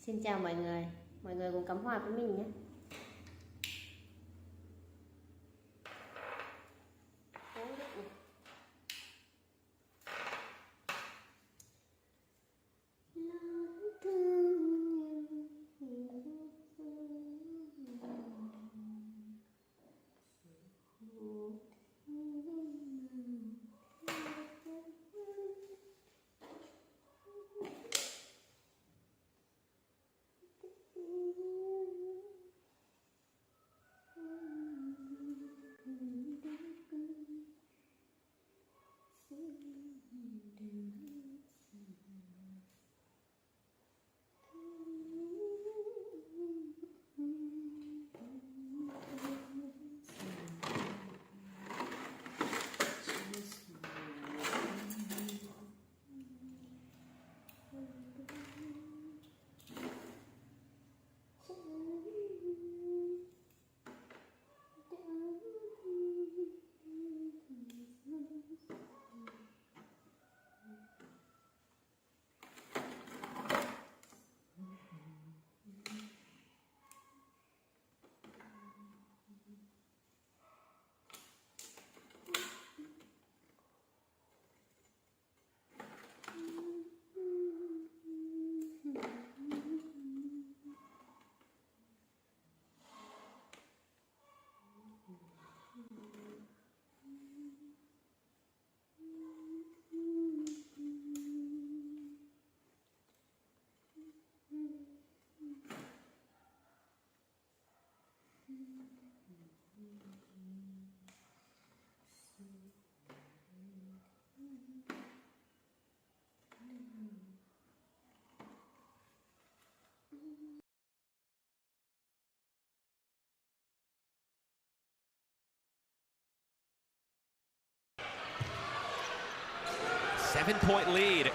Xin chào mọi người cùng cắm hoa với mình nhé. Seven-point lead.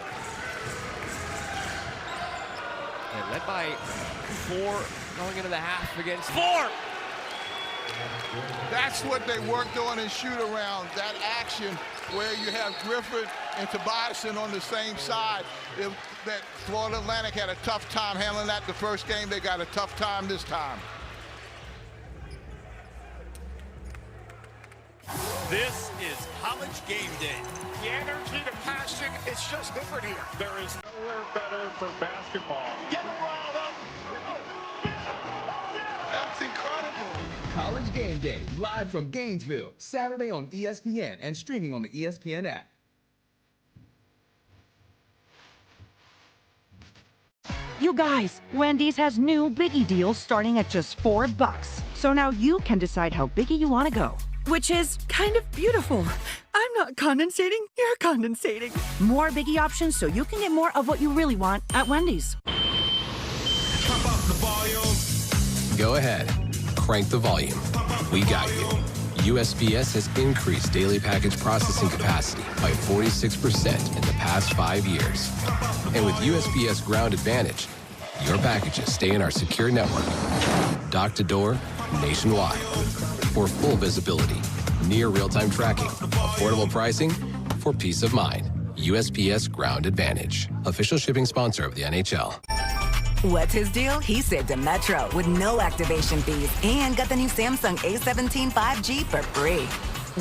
And led by 4 going into the half against 4. That's what they worked on in shoot-around, that action where you have Griffin and Tobiasen on the same side. That Florida Atlantic had a tough time handling that the first game. They got a tough time this time. This is college game day. The energy, the passion, it's just different here. There is nowhere better for basketball. Get it riled up. That's incredible. College Game Day, live from Gainesville, Saturday on ESPN and streaming on the ESPN app. You guys, Wendy's has new Biggie deals starting at just $4. So now you can decide how biggie you want to go. Which is kind of beautiful. I'm not condensating, you're condensating. More Biggie options so you can get more of what you really want at Wendy's. Pump up the volume. Go ahead, crank the volume. We got you. USPS has increased daily package processing capacity by 46% in the past 5 years. And with USPS Ground Advantage, your packages stay in our secure network, dock to door, nationwide. For full visibility, near real-time tracking, affordable pricing, for peace of mind. USPS Ground Advantage. Official shipping sponsor of the NHL. What's his deal? He saved a Metro with no activation fees and got the new Samsung A17 5G for free.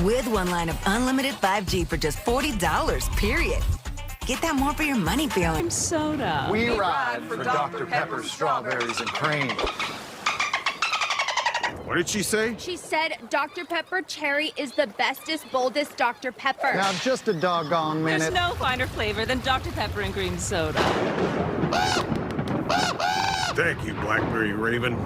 With one line of unlimited 5G for just $40, period. Get that more for your money feeling. Soda. We ride for Dr. Pepper strawberries and cream. What did she say? She said Dr. Pepper Cherry is the bestest, boldest Dr. Pepper. Now, just a doggone minute. There's no finer flavor than Dr. Pepper and cream soda. Thank you, Blackberry Raven.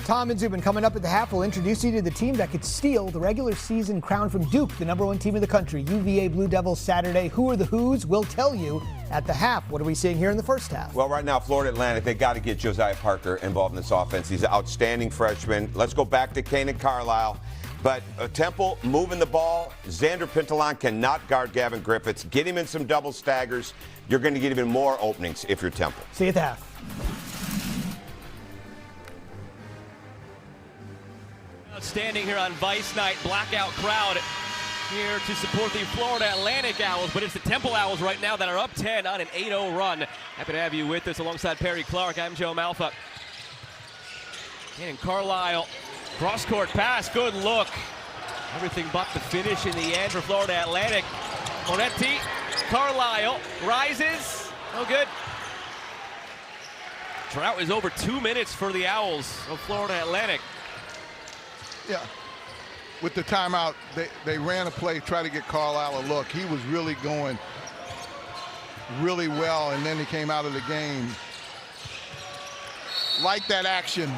Tom and Zubin coming up at the half. We'll introduce you to the team that could steal the regular season crown from Duke, the #1 team in the country. UVA Blue Devils Saturday. Who are the Who's? We'll tell you at the half. What are we seeing here in the first half? Well, right now, Florida Atlantic, they got to get Josiah Parker involved in this offense. He's an outstanding freshman. Let's go back to Kanan Carlisle. But Temple moving the ball. Xander Pintalon cannot guard Gavin Griffiths. Get him in some double staggers. You're going to get even more openings if you're Temple. See you at the half. Standing here on Vice Night, blackout crowd here to support the Florida Atlantic Owls, but it's the Temple Owls right now that are up 10 on an 8-0 run. Happy to have you with us alongside Perry Clark. I'm Joe Malfa. And Carlisle, cross-court pass, good look. Everything but the finish in the end for Florida Atlantic. Monetti, Carlisle, rises, no good. Drought is over 2 minutes for the Owls of Florida Atlantic. Yeah, with the timeout, they ran a play, try to get Carlisle a look. He was really going really well, and then he came out of the game. Like that action,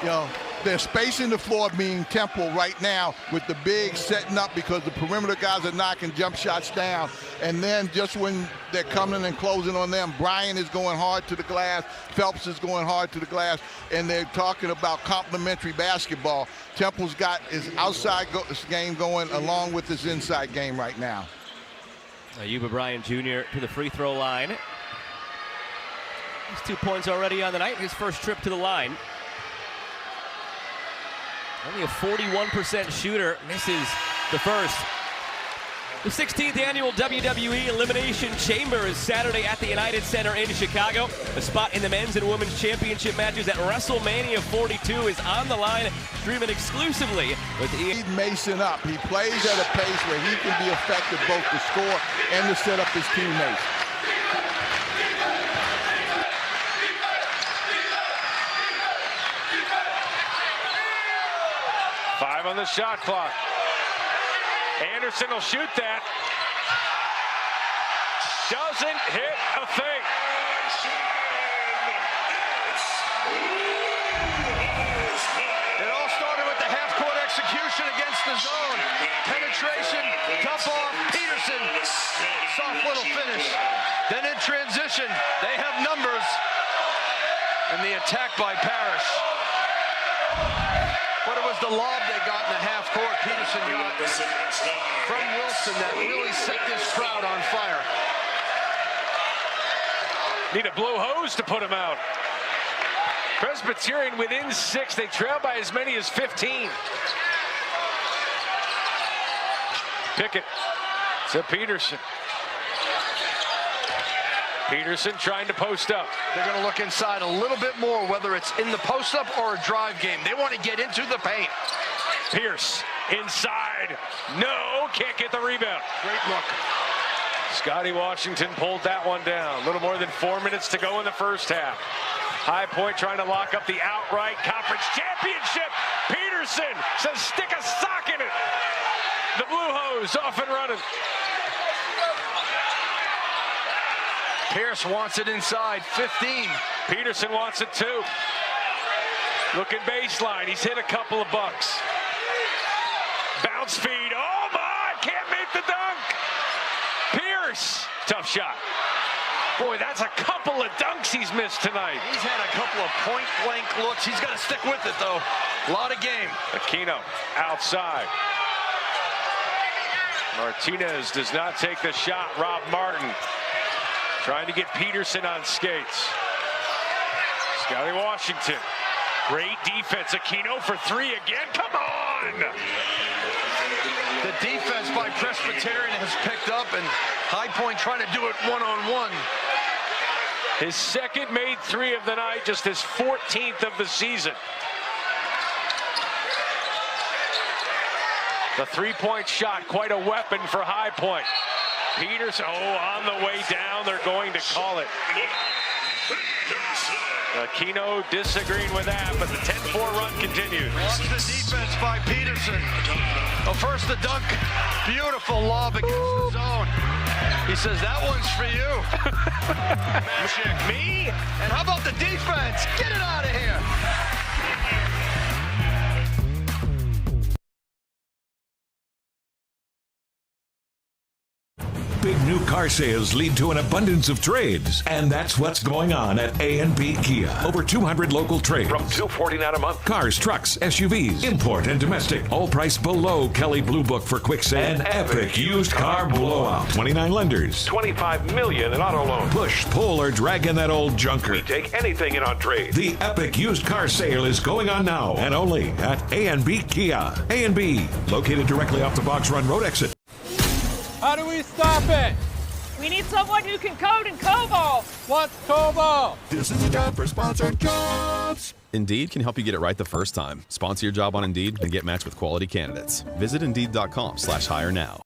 you know, they're spacing the floor, being Temple right now with the big setting up because the perimeter guys are knocking jump shots down. And then just when they're coming and closing on them, Brian is going hard to the glass, Phelps is going hard to the glass, and they're talking about complementary basketball. Temple's got his outside game going along with his inside game right now. Yuba Bryant Jr. to the free throw line. He's 2 points already on the night, his first trip to the line. Only a 41% shooter, misses the first. The 16th annual WWE Elimination Chamber is Saturday at the United Center in Chicago. A spot in the men's and women's championship matches at WrestleMania 42 is on the line, streaming exclusively with Lead Mason up. He plays at a pace where he can be effective both to score and to set up his teammates. Five on the shot clock. Anderson will shoot that. Doesn't hit a thing. It all started with the half-court execution against the zone. Penetration, dump off, Peterson. Soft little finish. Then in transition, they have numbers. And the attack by Parrish. But it was the lob they got in the half court. Peterson got from Wilson that really set this crowd on fire. Need a blue hose to put him out. Presbyterian within 6. They trail by as many as 15. Pickett to Peterson. Peterson trying to post up. They're going to look inside a little bit more, whether it's in the post-up or a drive game. They want to get into the paint. Pierce inside. No, can't get the rebound. Great look. Scotty Washington pulled that one down. A little more than 4 minutes to go in the first half. High Point trying to lock up the outright conference championship. Peterson says stick a sock in it. The blue hose off and running. Pierce wants it inside, 15. Peterson wants it too. Looking baseline, he's hit a couple of bucks. Bounce feed, oh my, can't make the dunk. Pierce, tough shot. Boy, that's a couple of dunks he's missed tonight. He's had a couple of point-blank looks. He's got to stick with it, though. A lot of game. Aquino outside. Martinez does not take the shot. Rob Martin trying to get Peterson on skates. Scotty Washington. Great defense. Aquino for 3 again. Come on! The defense by Presbyterian has picked up, and High Point trying to do it one-on-one. His second made 3 of the night, just his 14th of the season. The three-point shot, quite a weapon for High Point. Peterson, on the way down, they're going to call it. Aquino disagreeing with that, but the 10-4 run continues. Watch the defense by Peterson. Oh, first the dunk. Beautiful lob against the zone. He says, that one's for you. Magic. Me? And how about the defense? Get it out of here. Big new car sales lead to an abundance of trades, and that's what's going on at A&B Kia. Over 200 local trades. From $249 a month. Cars, trucks, SUVs, import and domestic. All priced below Kelley Blue Book for quick sale. An epic used car blowout. 29 lenders. $25 million in auto loans. Push, pull, or drag in that old junker. We take anything in on trade. The epic used car sale is going on now and only at A&B Kia. A&B, located directly off the Box Run Road exit. How do we stop it? We need someone who can code in COBOL. What's COBOL? This is the job for sponsored jobs. Indeed can help you get it right the first time. Sponsor your job on Indeed and get matched with quality candidates. Visit Indeed.com/hire now.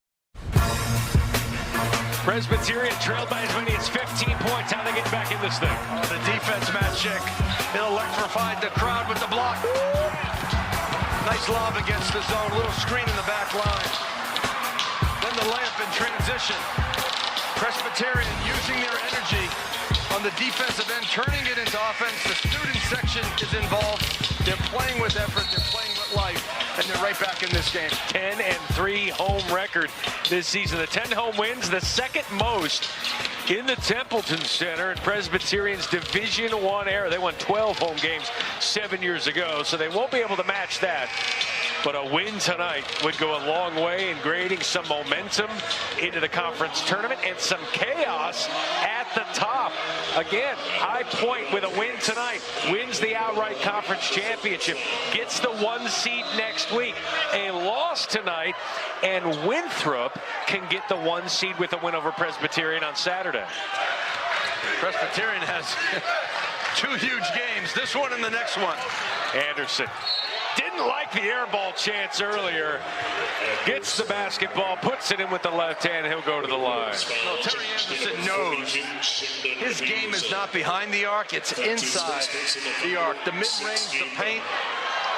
Presbyterian trailed by as many as 15 points. How they get back in this thing? The defense, Matt Schick. It electrified the crowd with the block. Nice lob against the zone. Little screen in the back line. Then the layup in transition. Presbyterian using their energy on the defensive end, turning it into offense. The student section is involved. They're playing with effort. They're playing with life. And they're right back in this game. 10-3 home record this season. The 10 home wins, the second most in the Templeton Center in Presbyterian's Division I era. They won 12 home games 7 years ago, so they won't be able to match that. But a win tonight would go a long way in grading some momentum into the conference tournament and some chaos at the top. Again, High Point with a win tonight wins the outright conference championship, gets the 1 seed next week. A loss tonight, and Winthrop can get the 1 seed with a win over Presbyterian on Saturday. Presbyterian has 2 huge games, this one and the next one. Anderson didn't like the air ball chance earlier. Gets the basketball, puts it in with the left hand, he'll go to the line. Well, Terry Anderson knows his game is not behind the arc, it's inside the arc. The mid-range, the paint,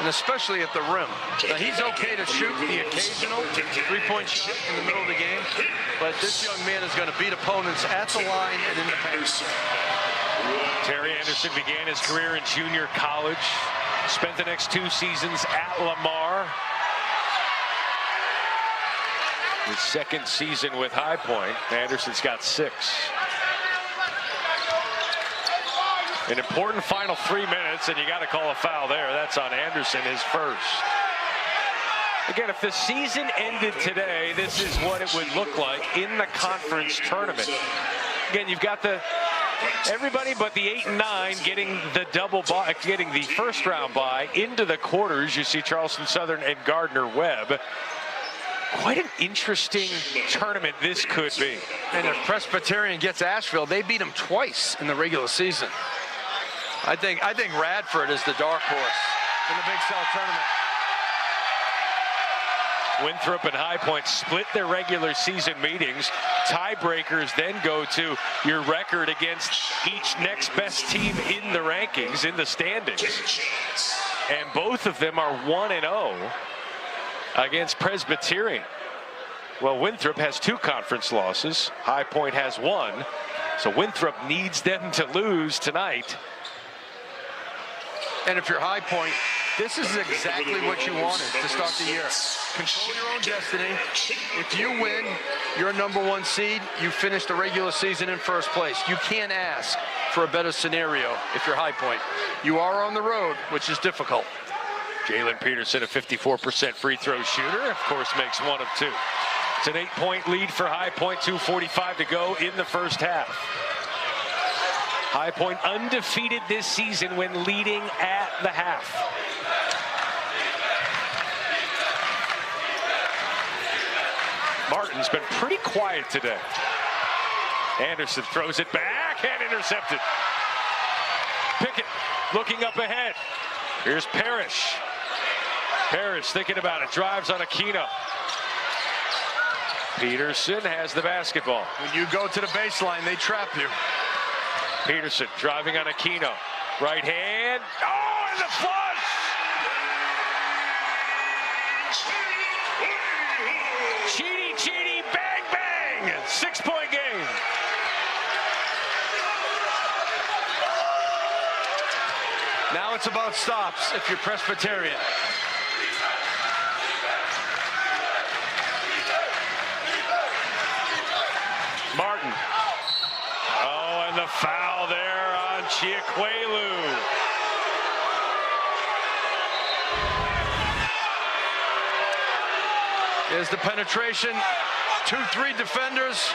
and especially at the rim. Now, he's okay to shoot the occasional three-point shot in the middle of the game, but this young man is going to beat opponents at the line and in the paint. Terry Anderson began his career in junior college. Spent the next 2 seasons at Lamar. His second season with High Point. Anderson's got 6. An important final 3 minutes, and you got to call a foul there. That's on Anderson, his first. Again, if the season ended today, this is what it would look like in the conference tournament. Again, you've got everybody but the 8 and 9 getting the double bye, getting the first round bye into the quarters. You see Charleston Southern and Gardner Webb. Quite an interesting tournament this could be. And if Presbyterian gets Asheville, they beat them twice in the regular season. I think Radford is the dark horse in the Big South tournament. Winthrop and High Point split their regular season meetings. Tiebreakers then go to your record against each next best team in the rankings, in the standings. And both of them are 1-0 against Presbyterian. Well, Winthrop has 2 conference losses. High Point has 1. So Winthrop needs them to lose tonight. And if you're High Point, this is exactly what you wanted to start the year. Control your own destiny. If you win, you're a #1 seed. You finish the regular season in first place. You can't ask for a better scenario if you're High Point. You are on the road, which is difficult. Jalen Peterson, a 54% free throw shooter, of course, makes 1 of 2. It's an 8-point lead for High Point, 2:45 to go in the first half. High Point undefeated this season when leading at the half. Martin's been pretty quiet today. Anderson throws it back and intercepted. Pickett looking up ahead. Here's Parrish. Parrish thinking about it, drives on Aquino. Peterson has the basketball. When you go to the baseline, they trap you. Peterson driving on Aquino. Right hand. Oh, and the flush! Cheaty, bang, bang! 6-point game. Now it's about stops if you're Presbyterian. Martin. Oh, and the foul there on Chia. Is the penetration. 2-3 defenders.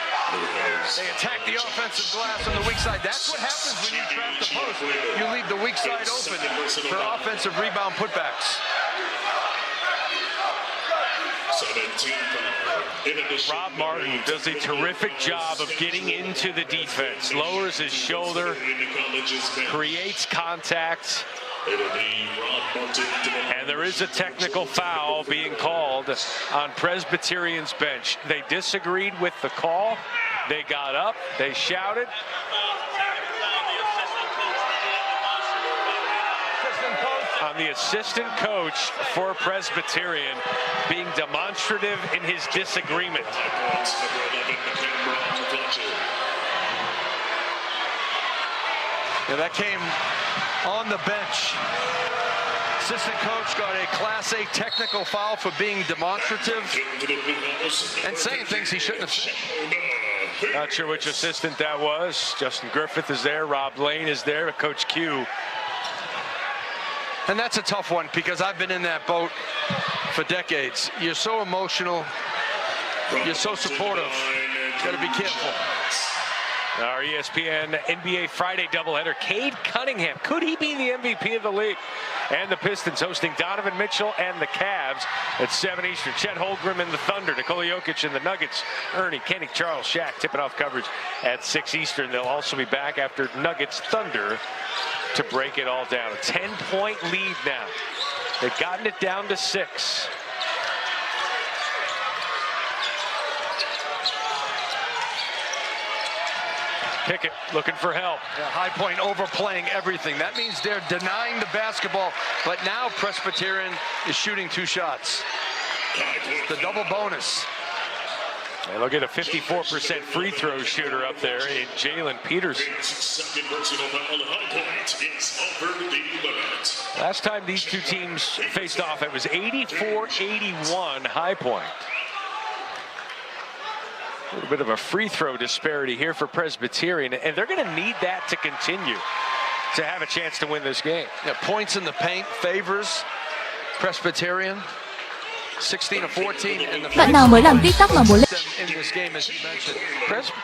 They attack the offensive glass on the weak side. That's what happens when you trap the post. You leave the weak side open for offensive rebound putbacks. Rob Martin does a terrific job of getting into the defense. Lowers his shoulder, creates contact. And there is a technical foul being called on Presbyterian's bench. They disagreed with the call. They got up, they shouted. On the assistant coach for Presbyterian being demonstrative in his disagreement. Yeah, that came on the bench. Assistant coach got a Class A technical foul for being demonstrative and saying things he shouldn't have said. Not sure which assistant that was. Justin Griffith is there. Rob Lane is there. Coach Q. And that's a tough one because I've been in that boat for decades. You're so emotional. You're so supportive. Got to be careful. Our ESPN NBA Friday doubleheader. Cade Cunningham. Could he be the MVP of the league? And the Pistons hosting Donovan Mitchell and the Cavs at 7 Eastern. Chet Holmgren and the Thunder. Nikola Jokic and the Nuggets. Ernie, Kenny, Charles, Shaq tipping off coverage at 6 Eastern. They'll also be back after Nuggets Thunder to break it all down. A 10-point lead now. They've gotten it down to 6. Pickett looking for help. Yeah, High Point overplaying everything. That means they're denying the basketball, but now Presbyterian is shooting 2 shots. The double bonus. And they'll get a 54% free throw shooter up there in Jalen Peterson. Last time these two teams faced off, it was 84-81 High Point. A little bit of a free throw disparity here for Presbyterian, and they're going to need that to continue to have a chance to win this game. Yeah, points in the paint favors Presbyterian. 16 of 14 and the Bạn nào mới làm TikTok mà muốn in this game, as you mentioned.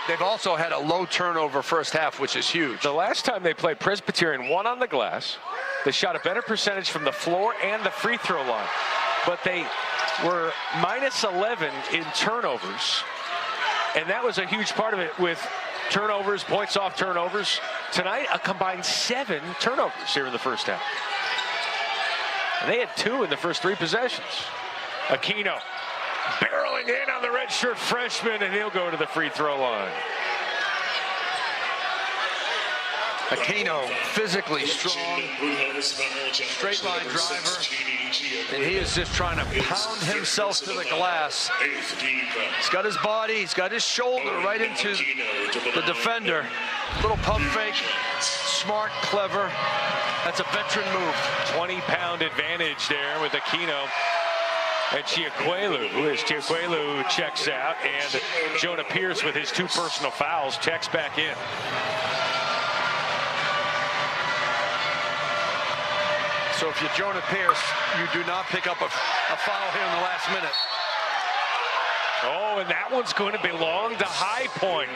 They've also had a low turnover first half, which is huge. The last time they played, Presbyterian won on the glass. They shot a better percentage from the floor and the free throw line, but they were minus 11 in turnovers, and that was a huge part of it with turnovers, points off turnovers. Tonight, a combined 7 turnovers here in the first half. And they had 2 in the first 3 possessions. Aquino barreling in on the redshirt freshman, and he'll go to the free throw line. Aquino, physically strong, straight line driver, and he is just trying to pound himself to the glass. He's got his body, he's got his shoulder right into the defender. Little pump fake, smart, clever. That's a veteran move. 20-pound advantage there with Aquino. And Chiaquelu checks out, and Jonah Pierce with his 2 personal fouls checks back in. So if you're Jonah Pierce, you do not pick up a foul here in the last minute. Oh, and that one's going to belong to High Point.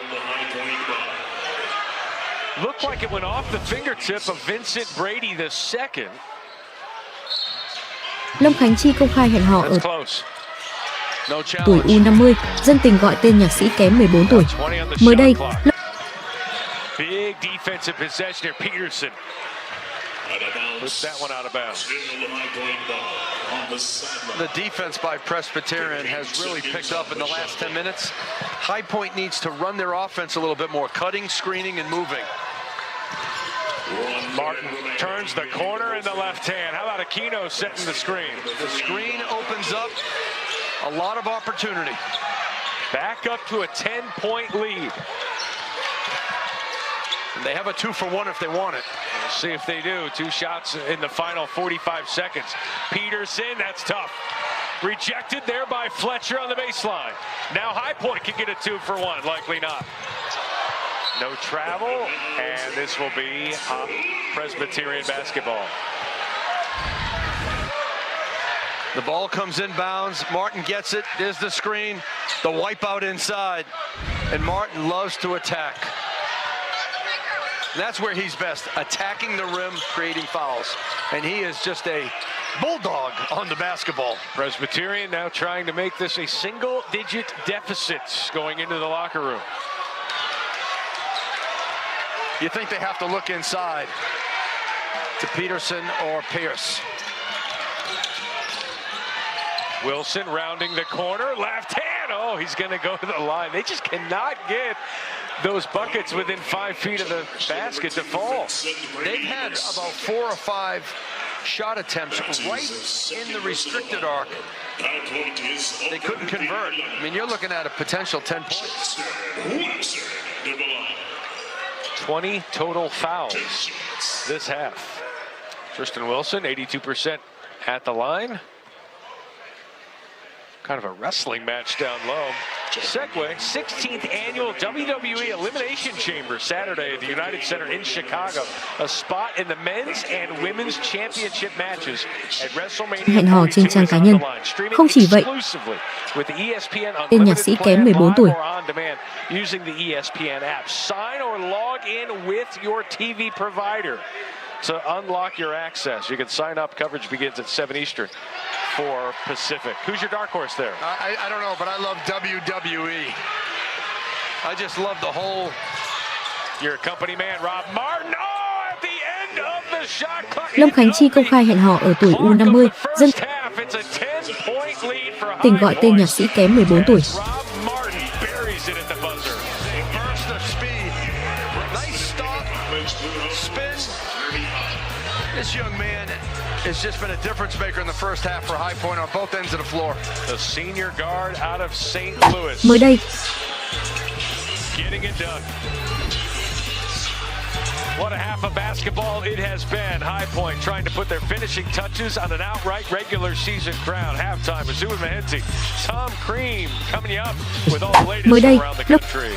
Looked like it went off the fingertip of Vincent Brady II. Lâm Khánh Chi công khai hẹn hò ở tuổi U50, dân tình gọi tên nhạc sĩ kém 14 tuổi. Mới đây, Big defensive possession here. Peterson puts that one out of bounds. The defense by Presbyterian has really picked up in the last 10 minutes. High Point needs to run their offense a little bit more, cutting, screening, and moving. Martin turns the corner in the left hand. How about Aquino setting the screen? The screen opens up a lot of opportunity. Back up to a 10-point lead. And they have a 2-for-1 if they want it. We'll see if they do. 2 shots in the final 45 seconds. Peterson, that's tough. Rejected there by Fletcher on the baseline. Now High Point can get a 2-for-1, likely not. No travel, and this will be Presbyterian basketball. The ball comes inbounds. Martin gets it. There's the screen. The wipeout inside. And Martin loves to attack. And that's where he's best, attacking the rim, creating fouls. And he is just a bulldog on the basketball. Presbyterian now trying to make this a single-digit deficit going into the locker room. You think they have to look inside to Peterson or Pierce. Wilson rounding the corner, left hand. Oh, he's going to go to the line. They just cannot get those buckets within 5 feet of the basket to fall. They've had about 4 or 5 shot attempts right in the restricted arc. They couldn't convert. I mean, you're looking at a potential 10 points. 20 total fouls this half. Tristan Wilson, 82% at the line. Kind of a wrestling match down low. Segue, 16th annual WWE Elimination Chamber, Saturday at the United Center in Chicago. A spot in the men's and women's championship matches at WrestleMania. Hẹn hò trên trang cá nhân. Không chỉ vậy, tên nhạc sĩ kém 14 tuổi. Using the ESPN app. Sign or log in with your TV provider to unlock your access. You can sign up. Coverage begins at 7 Eastern. For Pacific. Who's your dark horse there? I don't know, but I love WWE. I just love the whole... Your company man, Rob Martin. Oh, at the end of the shot clock. Lâm Khánh Chi công khai hẹn hò ở tuổi U50, dân tình gọi tên nhạc sĩ kém 14 tuổi. This young man has just been a difference maker in the first half for High Point on both ends of the floor. The senior guard out of St. Louis. Mới đây, getting it done. What a half of basketball it has been. High Point trying to put their finishing touches on an outright regular season crown. Halftime with Zubin Mehenti, Tom Cream coming up with all the latest around the country.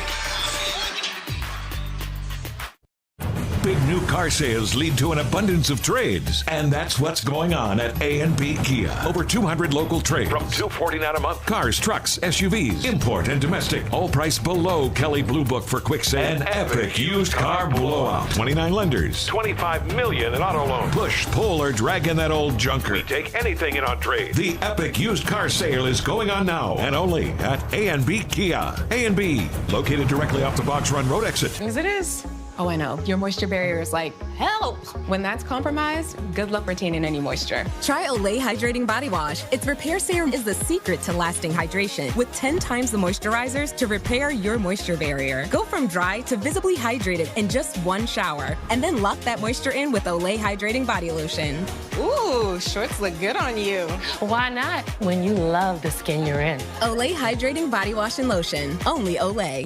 Big new car sales lead to an abundance of trades, and that's what's going on at A&B Kia. Over 200 local trades. From $249 a month. Cars, trucks, SUVs, import and domestic. All priced below Kelley Blue Book for quick sale. An epic used car blowout. 29 lenders. $25 million in auto loans. Push, pull, or drag in that old junker. We take anything in on trade. The epic used car sale is going on now, and only at A&B Kia. A&B, located directly off the Box Run Road exit. As it is. Oh, I know. Your moisture barrier is like, help! When that's compromised, good luck retaining any moisture. Try Olay Hydrating Body Wash. Its repair serum is the secret to lasting hydration, with 10 times the moisturizers to repair your moisture barrier. Go from dry to visibly hydrated in just one shower, and then lock that moisture in with Olay Hydrating Body Lotion. Ooh, shorts look good on you. Why not when you love the skin you're in? Olay Hydrating Body Wash and Lotion. Only Olay.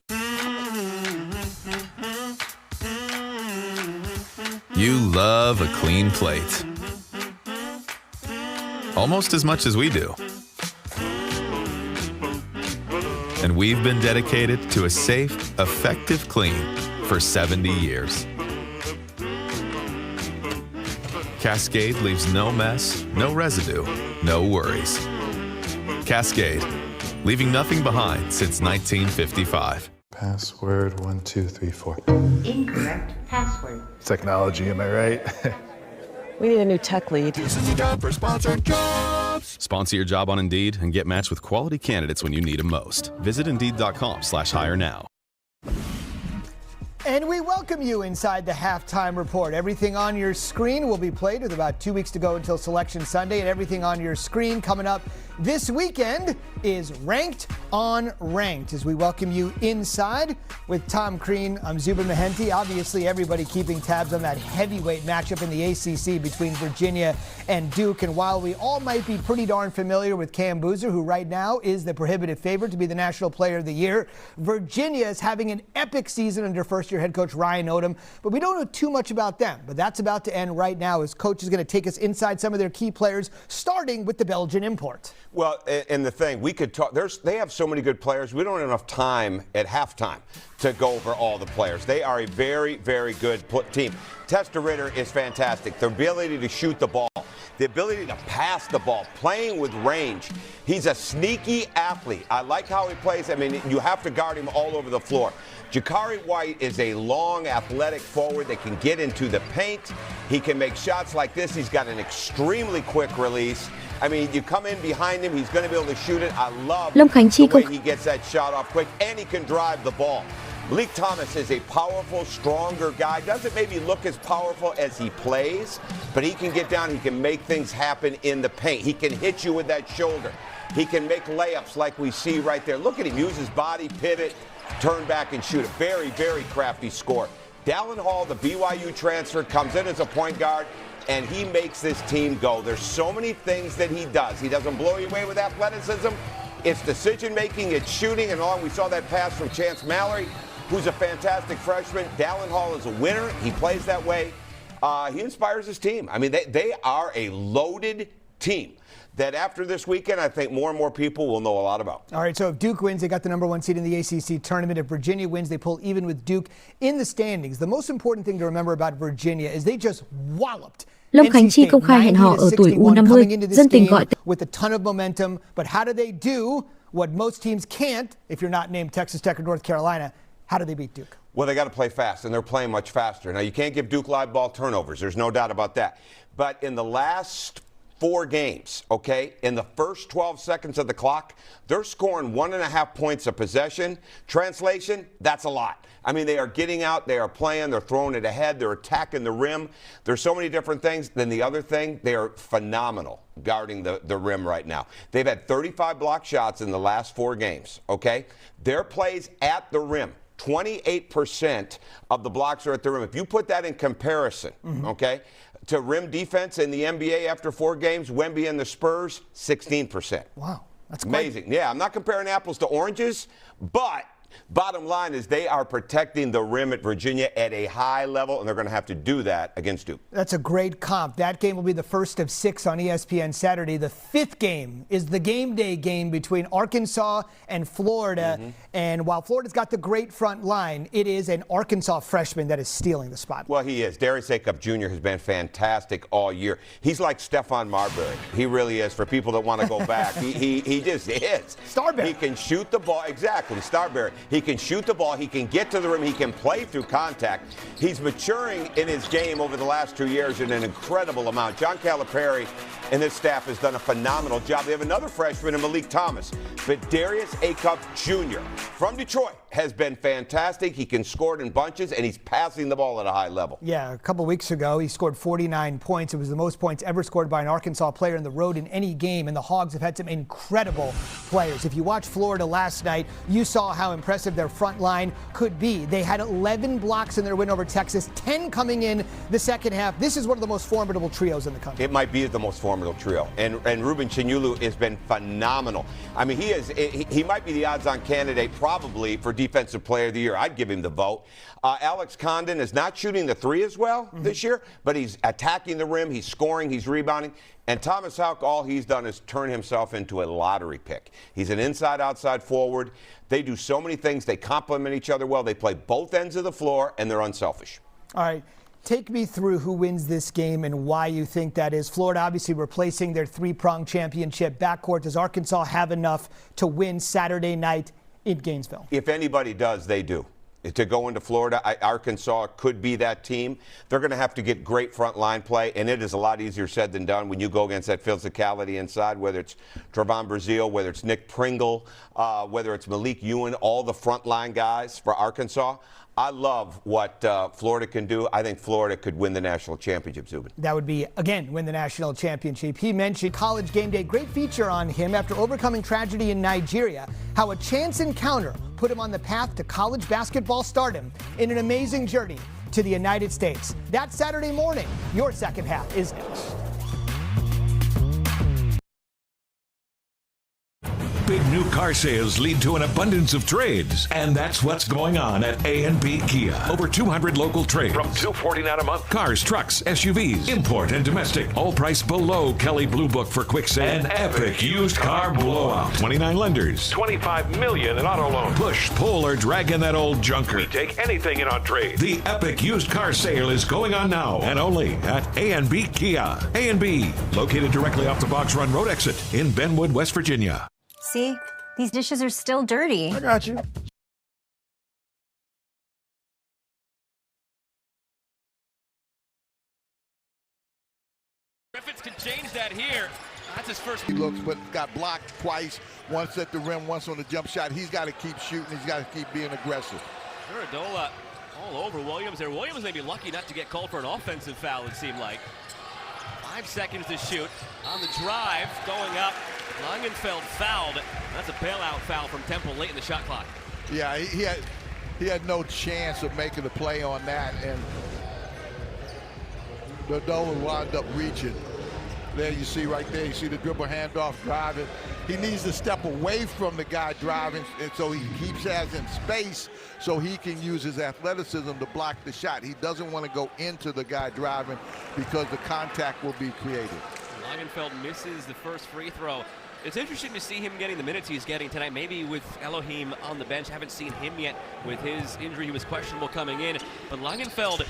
You love a clean plate. Almost as much as we do. And we've been dedicated to a safe, effective clean for 70 years. Cascade leaves no mess, no residue, no worries. Cascade, leaving nothing behind since 1955. Password 1234. Incorrect password. Technology, am I right? We need a new tech lead. This is the job for Sponsored Jobs. Sponsor your job on Indeed and get matched with quality candidates when you need them most. Visit Indeed.com/hire now. And we welcome you inside the halftime report. Everything on your screen will be played with about 2 weeks to go until Selection Sunday. And everything on your screen coming up this weekend is Ranked on Ranked. As we welcome you inside with Tom Crean, I'm Zubin Mehenti. Obviously, everybody keeping tabs on that heavyweight matchup in the ACC between Virginia and Duke. And while we all might be pretty darn familiar with Cam Boozer, who right now is the prohibitive favorite to be the National Player of the Year, Virginia is having an epic season under first-year year head coach Ryan Odom, but we don't know too much about them. But that's about to end right now as coach is going to take us inside some of their key players, starting with the Belgian import. Well, and the thing, we could talk, they have so many good players. We don't have enough time at halftime to go over all the players. They are a very, very good team. Testa Ritter is fantastic. The ability to shoot the ball, the ability to pass the ball, playing with range. He's a sneaky athlete. I like how he plays. I mean, you have to guard him all over the floor. Jakari White is a long, athletic forward that can get into the paint. He can make shots like this. He's got an extremely quick release. I mean, you come in behind him, he's going to be able to shoot it. I love the way he gets that shot off quick, and he can drive the ball. Malik Thomas is a powerful, stronger guy. Doesn't maybe look as powerful as he plays, but he can get down. He can make things happen in the paint. He can hit you with that shoulder. He can make layups like we see right there. Look at him use his body, pivot, turn back and shoot. A very, very crafty score. Dallin Hall, the BYU transfer, comes in as a point guard, and he makes this team go. There's so many things that he does. He doesn't blow you away with athleticism. It's decision-making, it's shooting, and all. We saw that pass from Chance Mallory, who's a fantastic freshman. Dallin Hall is a winner. He plays that way. He inspires his team. I mean, they are a loaded team that after this weekend, I think more and more people will know a lot about. All right, so if Duke wins, they got the #1 seed in the ACC tournament. If Virginia wins, they pull even with Duke in the standings. The most important thing to remember about Virginia is they just walloped Lâm Khánh Chi công khai hẹn hò ở tuổi U50, dân tình gọi with a ton of momentum. But how do they do what most teams can't if you're not named Texas Tech or North Carolina? How do they beat Duke? Well, they got to play fast, and they're playing much faster. Now, you can't give Duke live ball turnovers. There's no doubt about that. But in the last 4 games, okay, in the first 12 seconds of the clock, they're scoring 1.5 points a possession. Translation, that's a lot. I mean, they are getting out, they are playing, they're throwing it ahead, they're attacking the rim. There's so many different things. Then the other thing, they are phenomenal guarding the rim right now. They've had 35 block shots in the last 4 games, okay? Their plays at the rim, 28% of the blocks are at the rim. If you put that in comparison, okay, to rim defense in the NBA after 4 games, Wemby and the Spurs, 16%. Wow, that's amazing. Yeah, I'm not comparing apples to oranges, but bottom line is they are protecting the rim at Virginia at a high level, and they're going to have to do that against Duke. That's a great comp. That game will be the first of 6 on ESPN Saturday. The 5th game is the game day game between Arkansas and Florida. And while Florida's got the great front line, it is an Arkansas freshman that is stealing the spot. Well, he is. Darius Acup Jr. has been fantastic all year. He's like Stephon Marbury. He really is. For people that want to go back, he just is. Starberry. He can shoot the ball. Exactly, Starberry. He can shoot the ball. He can get to the rim. He can play through contact. He's maturing in his game over the last 2 years in an incredible amount. John Calipari and his staff has done a phenomenal job. They have another freshman in Malik Thomas. But Darius Acup Jr. from Detroit has been fantastic. He can score in bunches, and he's passing the ball at a high level. Yeah, a couple weeks ago, he scored 49 points. It was the most points ever scored by an Arkansas player on the road in any game, and the Hogs have had some incredible players. If you watched Florida last night, you saw how impressive their front line could be. They had 11 blocks in their win over Texas, 10 coming in the second half. This is one of the most formidable trios in the country. It might be the most formidable trio. And Ruben Chinyulu has been phenomenal. I mean, he might be the odds-on candidate probably for Defensive Player of the Year. I'd give him the vote. Alex Condon is not shooting the 3 as well this year, but he's attacking the rim, he's scoring, he's rebounding. And Thomas Houck, all he's done is turn himself into a lottery pick. He's an inside-outside forward. They do so many things. They complement each other well. They play both ends of the floor, and they're unselfish. All right. Take me through who wins this game and why you think that is. Florida obviously replacing their 3-pronged championship backcourt. Does Arkansas have enough to win Saturday night in Gainesville? If anybody does, they do. To go into Florida, Arkansas could be that team. They're going to have to get great front line play, and it is a lot easier said than done when you go against that physicality inside, whether it's Trevon Brazile, whether it's Nick Pringle, whether it's Malik Ewan, all the front line guys for Arkansas. I love what Florida can do. I think Florida could win the national championship, Zubin. That would be, again, win the national championship. He mentioned College Game Day. Great feature on him after overcoming tragedy in Nigeria. How a chance encounter put him on the path to college basketball stardom in an amazing journey to the United States. That's Saturday morning. Your second half is next. Big new car sales lead to an abundance of trades, and that's what's going on at A&P Kia. Over 200 local trades. From $249 a month. Cars, trucks, SUVs, import and domestic. All priced below Kelly Blue Book for quick sale. An epic used car blowout. 29 lenders. $25 million in auto loans. Push, pull, or drag in that old junker. We take anything in on trade. The epic used car sale is going on now and only at A&B Kia. A&B, located directly off the Box Run Road exit in Benwood, West Virginia. See? These dishes are still dirty. I got you. Griffiths can change that here. That's his first. He looks, but got blocked twice. Once at the rim, once on the jump shot. He's got to keep shooting. He's got to keep being aggressive. Iradola all over Williams there. Williams may be lucky not to get called for an offensive foul, it seemed like. 5 seconds to shoot. On the drive, going up. Langenfeld fouled. That's a bailout foul from Temple late in the shot clock. Yeah, he had no chance of making a play on that, and Iradola wound up reaching. There you see right there, you see the dribble handoff driving. He needs to step away from the guy driving, and so he keeps as in space so he can use his athleticism to block the shot. He doesn't want to go into the guy driving because the contact will be created. Langenfeld misses the first free throw. It's interesting to see him getting the minutes he's getting tonight, maybe with Elohim on the bench. Haven't seen him yet with his injury. He was questionable coming in. But Langenfeld,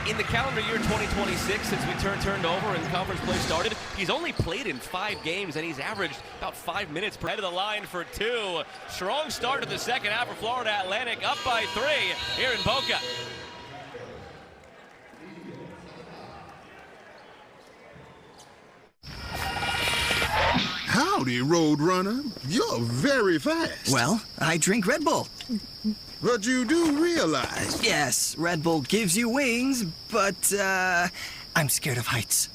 in the calendar year 2026, since we turned over and conference play started, he's only played in 5 games, and he's averaged about 5 minutes per head of the line for 2. Strong start to the second half for Florida Atlantic, up by 3 here in Boca. Howdy, Roadrunner. You're very fast. Well, I drink Red Bull. But you do realize... Yes, Red Bull gives you wings, but, I'm scared of heights.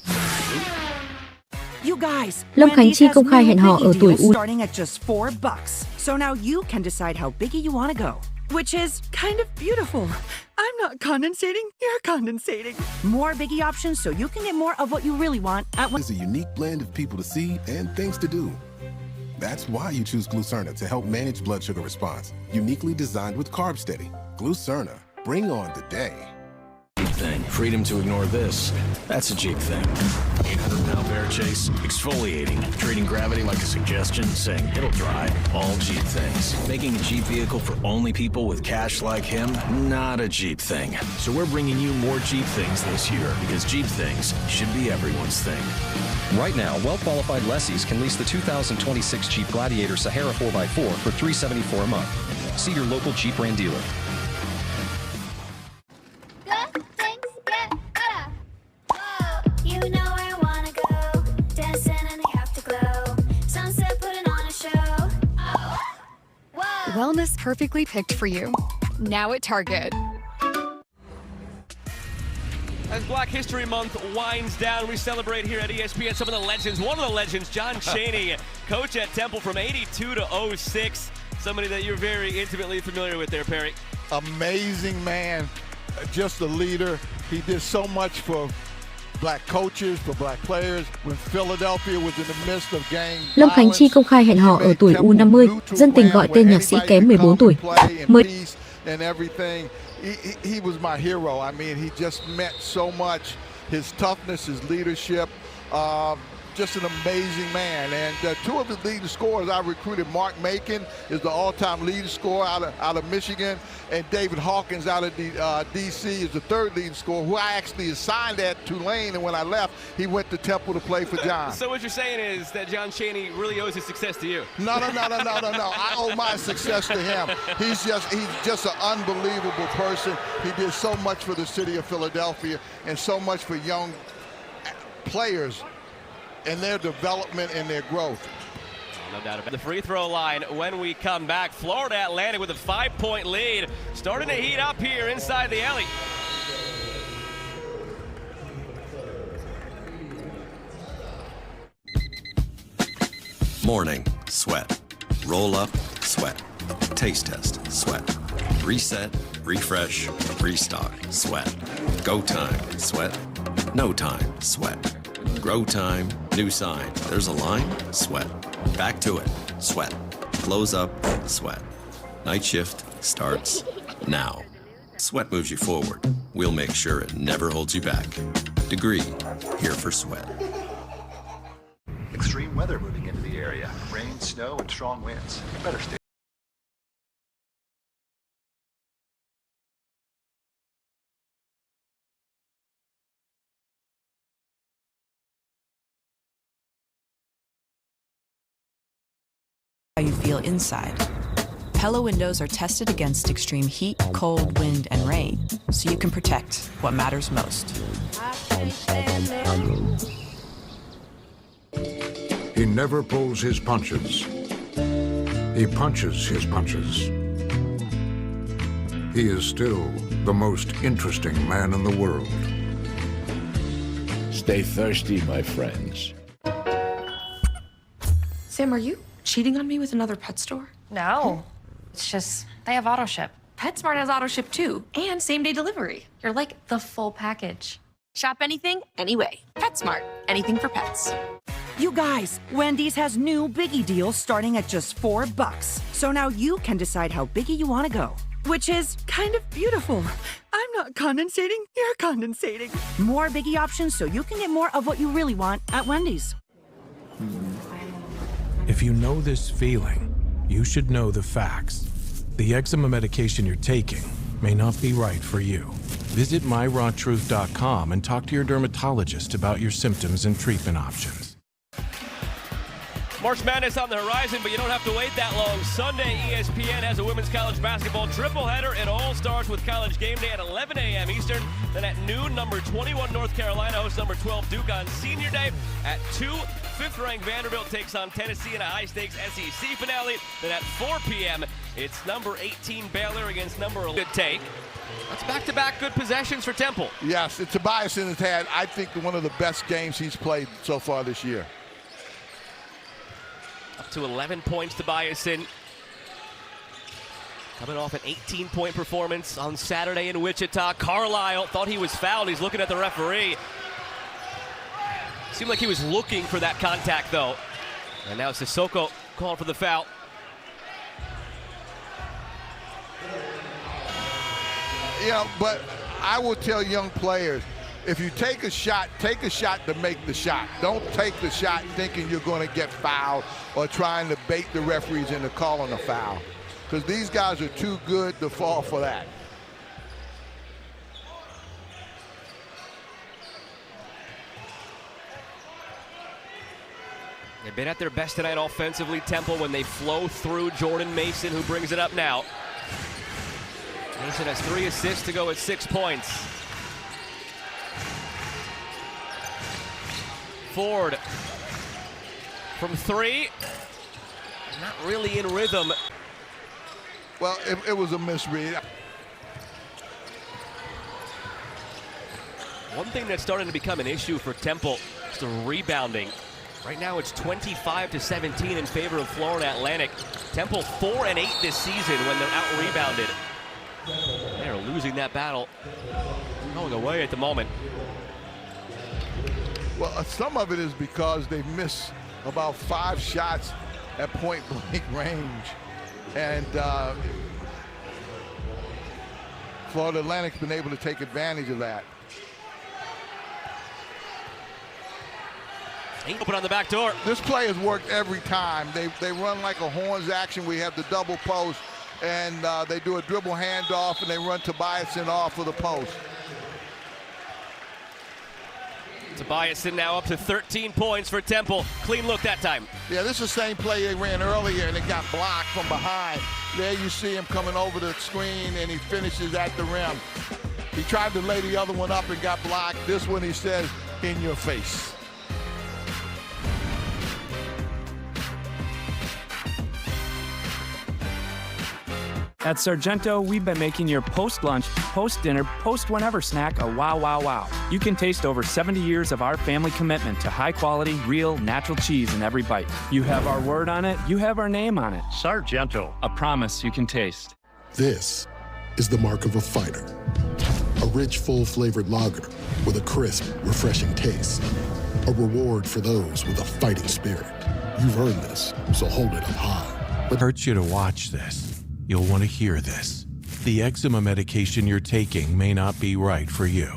You guys, Lâm Khánh Chi công khai hẹn hò ở tuổi U. Starting at just $4. So now you can decide how biggie you want to go, which is kind of beautiful. I'm not condensating, you're condensating. More biggie options so you can get more of what you really want at one. It's a unique blend of people to see and things to do. That's why you choose Glucerna to help manage blood sugar response. Uniquely designed with Carb Steady. Glucerna, bring on the day. Thing. Freedom to ignore this. That's a Jeep thing. 800-pound bear chase, exfoliating, treating gravity like a suggestion, saying it'll dry. All Jeep things. Making a Jeep vehicle for only people with cash like him, not a Jeep thing. So we're bringing you more Jeep things this year because Jeep things should be everyone's thing. Right now, well-qualified lessees can lease the 2026 Jeep Gladiator Sahara 4x4 for $374 a month. See your local Jeep brand dealer. Wellness perfectly picked for you. Now at Target. As Black History Month winds down, we celebrate here at ESPN some of the legends. One of the legends, John Chaney, coach at Temple from '82 to '06. Somebody that you're very intimately familiar with there, Perry. Amazing man, just a leader. He did so much for black coaches, for black players. When Philadelphia was in the midst of gang Lâm Khánh Chi công khai hẹn hò ở tuổi U50, dân tình gọi tên nhạc sĩ kém 14 tuổi. And everything. He was my hero. I mean, he just meant so much. His toughness, his leadership, just an amazing man. And 2 of the leading scorers I recruited, Mark Macon is the all-time leading scorer out of Michigan, and David Hawkins out of D.C. is the 3rd leading scorer, who I actually assigned at Tulane, and when I left, he went to Temple to play for John. So what you're saying is that John Chaney really owes his success to you? No. I owe my success to him. He's just an unbelievable person. He did so much for the city of Philadelphia and so much for young players and their development and their growth. No doubt about it. The free throw line when we come back. Florida Atlantic with a 5-point lead. Starting to heat up here inside the alley. Morning, sweat. Roll up, sweat. Taste test, sweat. Reset, refresh, restock, sweat. Go time, sweat. No time, sweat. Grow time, new sign. There's a line, sweat. Back to it, sweat. Close up, sweat. Night shift starts now. Sweat moves you forward. We'll make sure it never holds you back. Degree, here for sweat. Extreme weather moving into the area. Rain, snow, and strong winds. You better stay. How you feel inside. Pella windows are tested against extreme heat, cold, wind, and rain, so you can protect what matters most. He never pulls his punches. He punches his punches. He is still the most interesting man in the world. Stay thirsty, my friends. Sam, are you cheating on me with another pet store? No. It's just, they have auto ship. PetSmart has auto ship too, and same-day delivery. You're like the full package. Shop anything, anyway. PetSmart. Anything for pets. You guys, Wendy's has new Biggie deals starting at just $4. So now you can decide how biggie you want to go, which is kind of beautiful. I'm not condensating, you're condensating. More Biggie options so you can get more of what you really want at Wendy's. If you know this feeling, you should know the facts. The eczema medication you're taking may not be right for you. Visit myrawtruth.com and talk to your dermatologist about your symptoms and treatment options. March Madness on the horizon, but you don't have to wait that long. Sunday, ESPN has a women's college basketball triple-header. It all starts with College Game Day at 11 a.m. Eastern. Then at noon, number 21 North Carolina hosts number 12 Duke on Senior Day. At 2, fifth-ranked Vanderbilt takes on Tennessee in a high-stakes SEC finale. Then at 4 p.m., it's number 18 Baylor against number 11. Good take. That's back-to-back good possessions for Temple. Yes, Tobias has had, I think, one of the best games he's played so far this year. Up to 11 points to Biasin. Coming off an 18-point performance on Saturday in Wichita. Carlisle thought he was fouled. He's looking at the referee. Seemed like he was looking for that contact, though. And now Sissoko calling for the foul. Yeah, but I will tell young players, if you take a shot to make the shot. Don't take the shot thinking you're going to get fouled or trying to bait the referees into calling a foul. Because these guys are too good to fall for that. They've been at their best tonight offensively, Temple, when they flow through Jordan Mason, who brings it up now. Mason has 3 assists to go at 6 points. Ford from 3. Not really in rhythm. Well, it was a misread. One thing that's starting to become an issue for Temple is the rebounding. Right now it's 25-17 in favor of Florida Atlantic. Temple 4-8 this season when they're out-rebounded. They're losing that battle. Going away at the moment. Well, some of it is because they've missed about 5 shots at point-blank range. And Florida Atlantic's been able to take advantage of that. Open on the back door. This play has worked every time. They run like a horns action. We have the double post, and they do a dribble handoff, and they run Tobiasin off of the post. Tobiasin now up to 13 points for Temple. Clean look that time. Yeah, this is the same play they ran earlier, and it got blocked from behind. There you see him coming over the screen, and he finishes at the rim. He tried to lay the other one up and got blocked. This one, he says, in your face. At Sargento, we've been making your post-lunch, post-dinner, post-whenever snack a wow, wow, wow. You can taste over 70 years of our family commitment to high-quality, real, natural cheese in every bite. You have our word on it, you have our name on it. Sargento, a promise you can taste. This is the mark of a fighter. A rich, full-flavored lager with a crisp, refreshing taste. a reward for those with a fighting spirit. You've earned this, so hold it up high. It hurts you to watch this. You'll want to hear this. The eczema medication you're taking may not be right for you.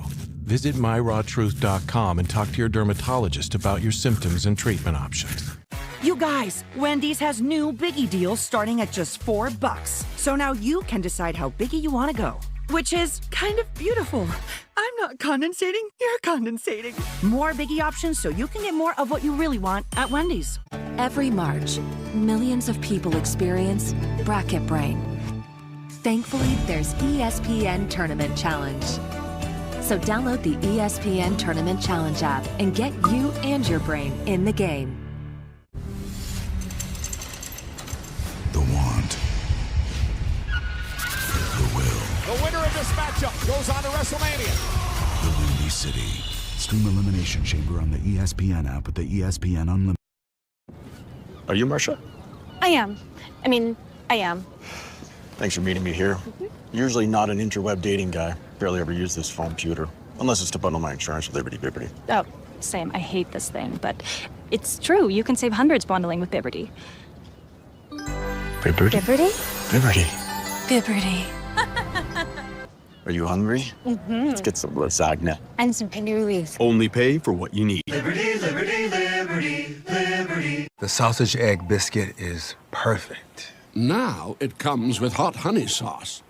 Visit myrawtruth.com and talk to your dermatologist about your symptoms and treatment options. You guys, Wendy's has new Biggie deals starting at just $4. So now you can decide how biggie you want to go, which is kind of beautiful. I'm not condensating, you're condensating. More Biggie options so you can get more of what you really want at Wendy's. Every March, millions of people experience bracket brain. Thankfully, there's ESPN Tournament Challenge. So download the ESPN Tournament Challenge app and get you and your brain in the game. The want. The will. The winner of this matchup goes on to WrestleMania. The Windy City. Stream Elimination Chamber on the ESPN app with the ESPN Unlimited. Are you Marsha? I am. I am. Thanks for meeting me here. Usually not an interweb dating guy. Barely ever use this phone computer. Unless it's to bundle my insurance with Liberty Bibbity. Oh, same. I hate this thing, but it's true. You can save hundreds bundling with Bibberty. Bibberty? Bibberty? Bibberty. Bibberty. Are you hungry? Mm-hmm. Let's get some lasagna. And some cannolis. Only pay for what you need. Liberty, liberty, liberty, liberty. The sausage egg biscuit is perfect. Now it comes with hot honey sauce.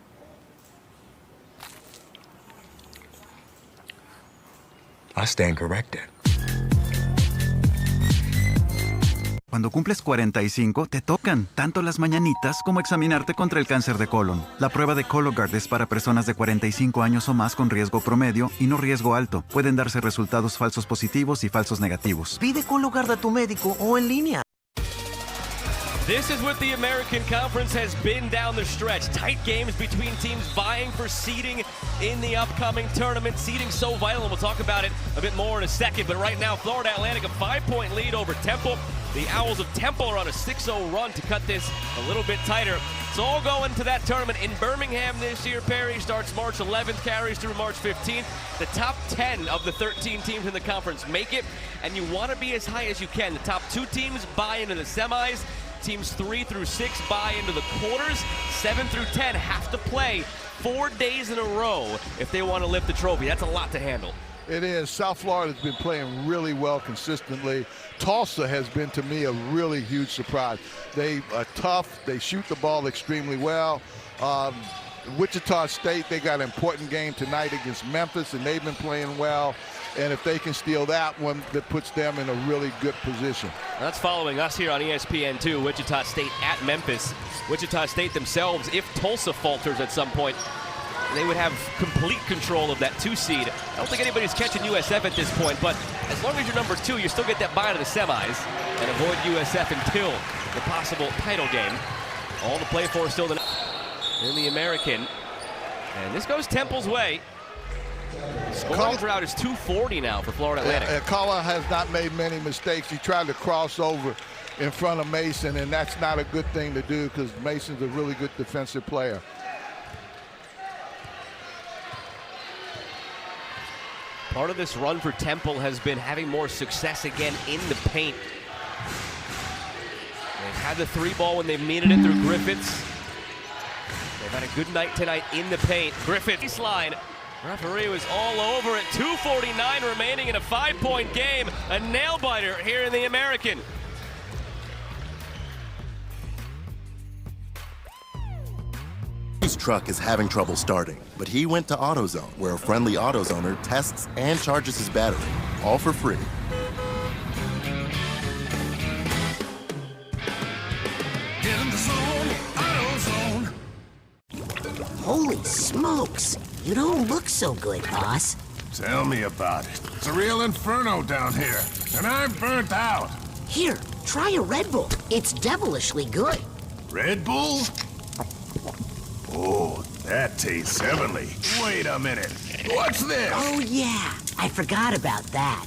I stand corrected. Cuando cumples 45, te tocan tanto las mañanitas como examinarte contra el cáncer de colon. La prueba de Cologuard es para personas de 45 años o más con riesgo promedio y no riesgo alto. Pueden darse resultados falsos positivos y falsos negativos. Pide Cologuard a tu médico o en línea. This is what the American Conference has been down the stretch. Tight games between teams vying for seeding in the upcoming tournament. Seeding so vital, and we'll talk about it a bit more in a second. But right now, Florida Atlantic, a 5-point lead over Temple. The Owls of Temple are on a 6-0 run to cut this a little bit tighter. It's all going to that tournament in Birmingham this year. Perry starts March 11th, carries through March 15th. The top 10 of the 13 teams in the conference make it, and you want to be as high as you can. The top 2 teams buy into the semis. Teams 3 through 6 buy into the quarters. 7 through 10 have to play 4 days in a row if they want to lift the trophy. That's a lot to handle. It is. South Florida's been playing really well consistently. Tulsa has been, to me, a really huge surprise. They are tough. They shoot the ball extremely well. Wichita State, they got an important game tonight against Memphis, and they've been playing well. And if they can steal that one, that puts them in a really good position. That's following us here on ESPN2. Wichita State at Memphis. Wichita State themselves, if Tulsa falters at some point, they would have complete control of that 2 seed. I don't think anybody's catching USF at this point, but as long as you're number 2, you still get that bye to the semis and avoid USF until the possible title game. All to play for still in the American. And this goes Temple's way. Scoring drought is 240 now for Florida Atlantic. Kala has not made many mistakes. He tried to cross over in front of Mason, and that's not a good thing to do because Mason's a really good defensive player. Part of this run for Temple has been having more success again in the paint. They've had the 3-ball when they've needed it through Griffiths. They've had a good night tonight in the paint. Griffiths line. Referee was all over it. 2:49 remaining in a 5-point game. A nail-biter here in the American. His truck is having trouble starting, but he went to AutoZone, where a friendly AutoZoner tests and charges his battery, all for free. In the zone, AutoZone. Holy smokes! You don't look so good, boss. Tell me about it. It's a real inferno down here, and I'm burnt out. Here, try a Red Bull. It's devilishly good. Red Bull? Oh, that tastes heavenly. Wait a minute. What's this? Oh, yeah. I forgot about that.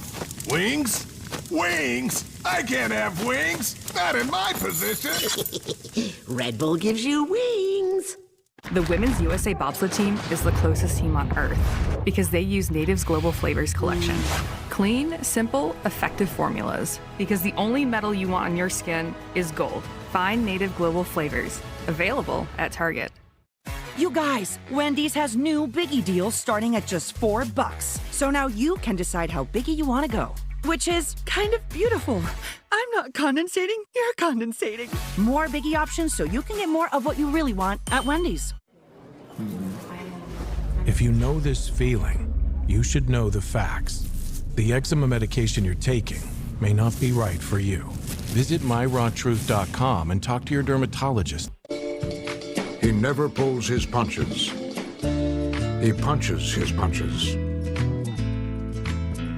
Wings? Wings? I can't have wings. Not in my position. Red Bull gives you wings. The Women's USA Bobsled team is the closest team on Earth because they use Native's Global Flavors collection. Clean, simple, effective formulas. Because the only metal you want on your skin is gold. Find native global flavors. Available at Target. You guys, Wendy's has new Biggie deals starting at just $4. So now you can decide how biggie you want to go. Which is kind of beautiful. I'm not condensating, you're condensating. More biggie options so you can get more of what you really want at Wendy's. If you know this feeling, you should know the facts. The eczema medication you're taking may not be right for you. Visit myrawtruth.com and talk to your dermatologist. He never pulls his punches. He punches his punches.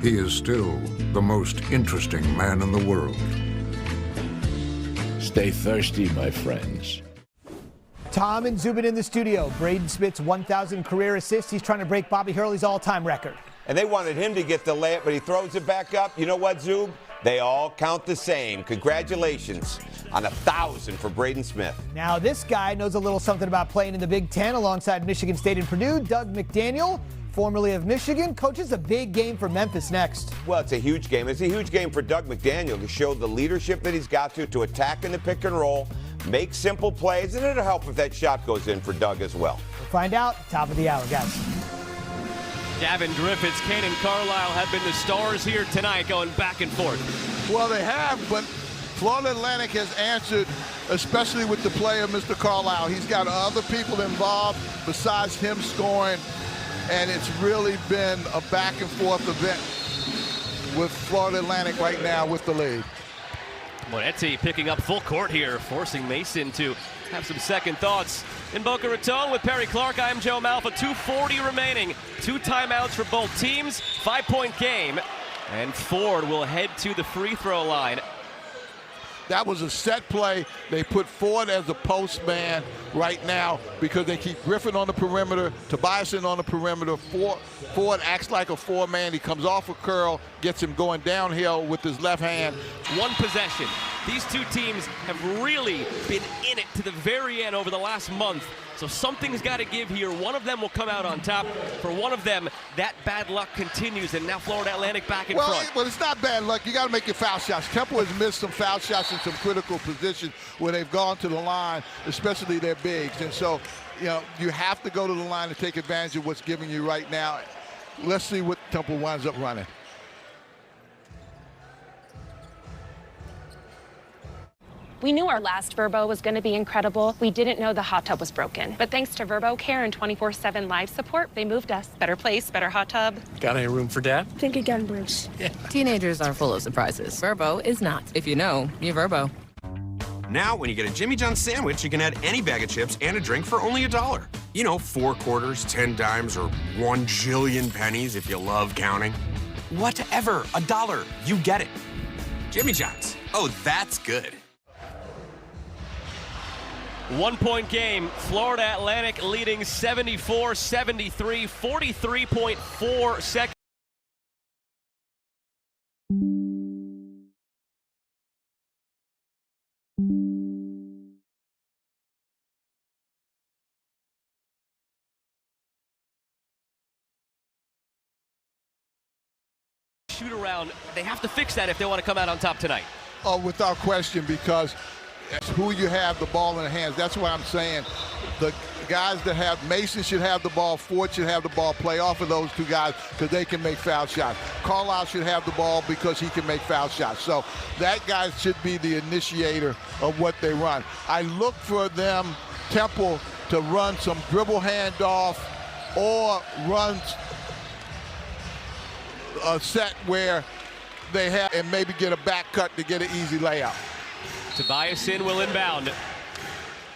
He is still the most interesting man in the world. Stay thirsty, my friends. Tom and Zubin in the studio. Braden Smith's 1,000 career assists. He's trying to break Bobby Hurley's all-time record. And they wanted him to get the layup, but he throws it back up. You know what, Zub? They all count the same. Congratulations on 1,000 for Braden Smith. Now this guy knows a little something about playing in the Big Ten alongside Michigan State and Purdue. Doug McDaniel, formerly of Michigan, coaches a big game for Memphis next. Well, it's a huge game. It's a huge game for Doug McDaniel to show the leadership that he's got to attack in the pick and roll, make simple plays, and it'll help if that shot goes in for Doug as well. We'll find out top of the hour, guys. Gavin Griffiths, Kanan Carlisle have been the stars here tonight, going back and forth. Well, they have, but Florida Atlantic has answered, especially with the play of Mr. Carlisle. He's got other people involved besides him scoring, and it's really been a back and forth event with Florida Atlantic right now with the lead. Monetti picking up full court here, forcing Mason to have some second thoughts. In Boca Raton with Perry Clark, I'm Joe Malfa. 2:40 remaining. 2 timeouts for both teams. 5-point game. And Ford will head to the free throw line. That was a set play. They put Ford as a post man right now because they keep Griffin on the perimeter, Tobiasen on the perimeter. Ford acts like a 4-man. He comes off a curl, gets him going downhill with his left hand. One possession. These two teams have really been in it to the very end over the last month. So something's got to give here. One of them will come out on top. For one of them, that bad luck continues, and now Florida Atlantic back in front. Well, it's not bad luck. You got to make your foul shots. Temple has missed some foul shots in some critical positions where they've gone to the line, especially their bigs. And so, you know, you have to go to the line to take advantage of what's giving you right now. Let's see what Temple winds up running. We knew our last Verbo was going to be incredible. We didn't know the hot tub was broken. But thanks to Verbo Care and 24/7 live support, they moved us. Better place, better hot tub. Got any room for Dad? Think again, Bruce. Yeah. Teenagers are full of surprises. Verbo is not. If you know, you Verbo. Now, when you get a Jimmy John's sandwich, you can add any bag of chips and a drink for only $1. You know, 4 quarters, 10 dimes, or 1 jillion pennies if you love counting. Whatever, $1. You get it. Jimmy John's. Oh, that's good. 1-point game. Florida Atlantic leading 74-73, 43.4 seconds. Shoot around. They have to fix that if they want to come out on top tonight. Oh, without question, because it's who you have the ball in their hands. That's what I'm saying. The guys that have Mason should have the ball, Ford should have the ball, play off of those two guys because they can make foul shots. Carlisle should have the ball because he can make foul shots. So that guy should be the initiator of what they run. I look for them, Temple, to run some dribble handoff or run a set where they have and maybe get a back cut to get an easy layup. Tobiasen will inbound.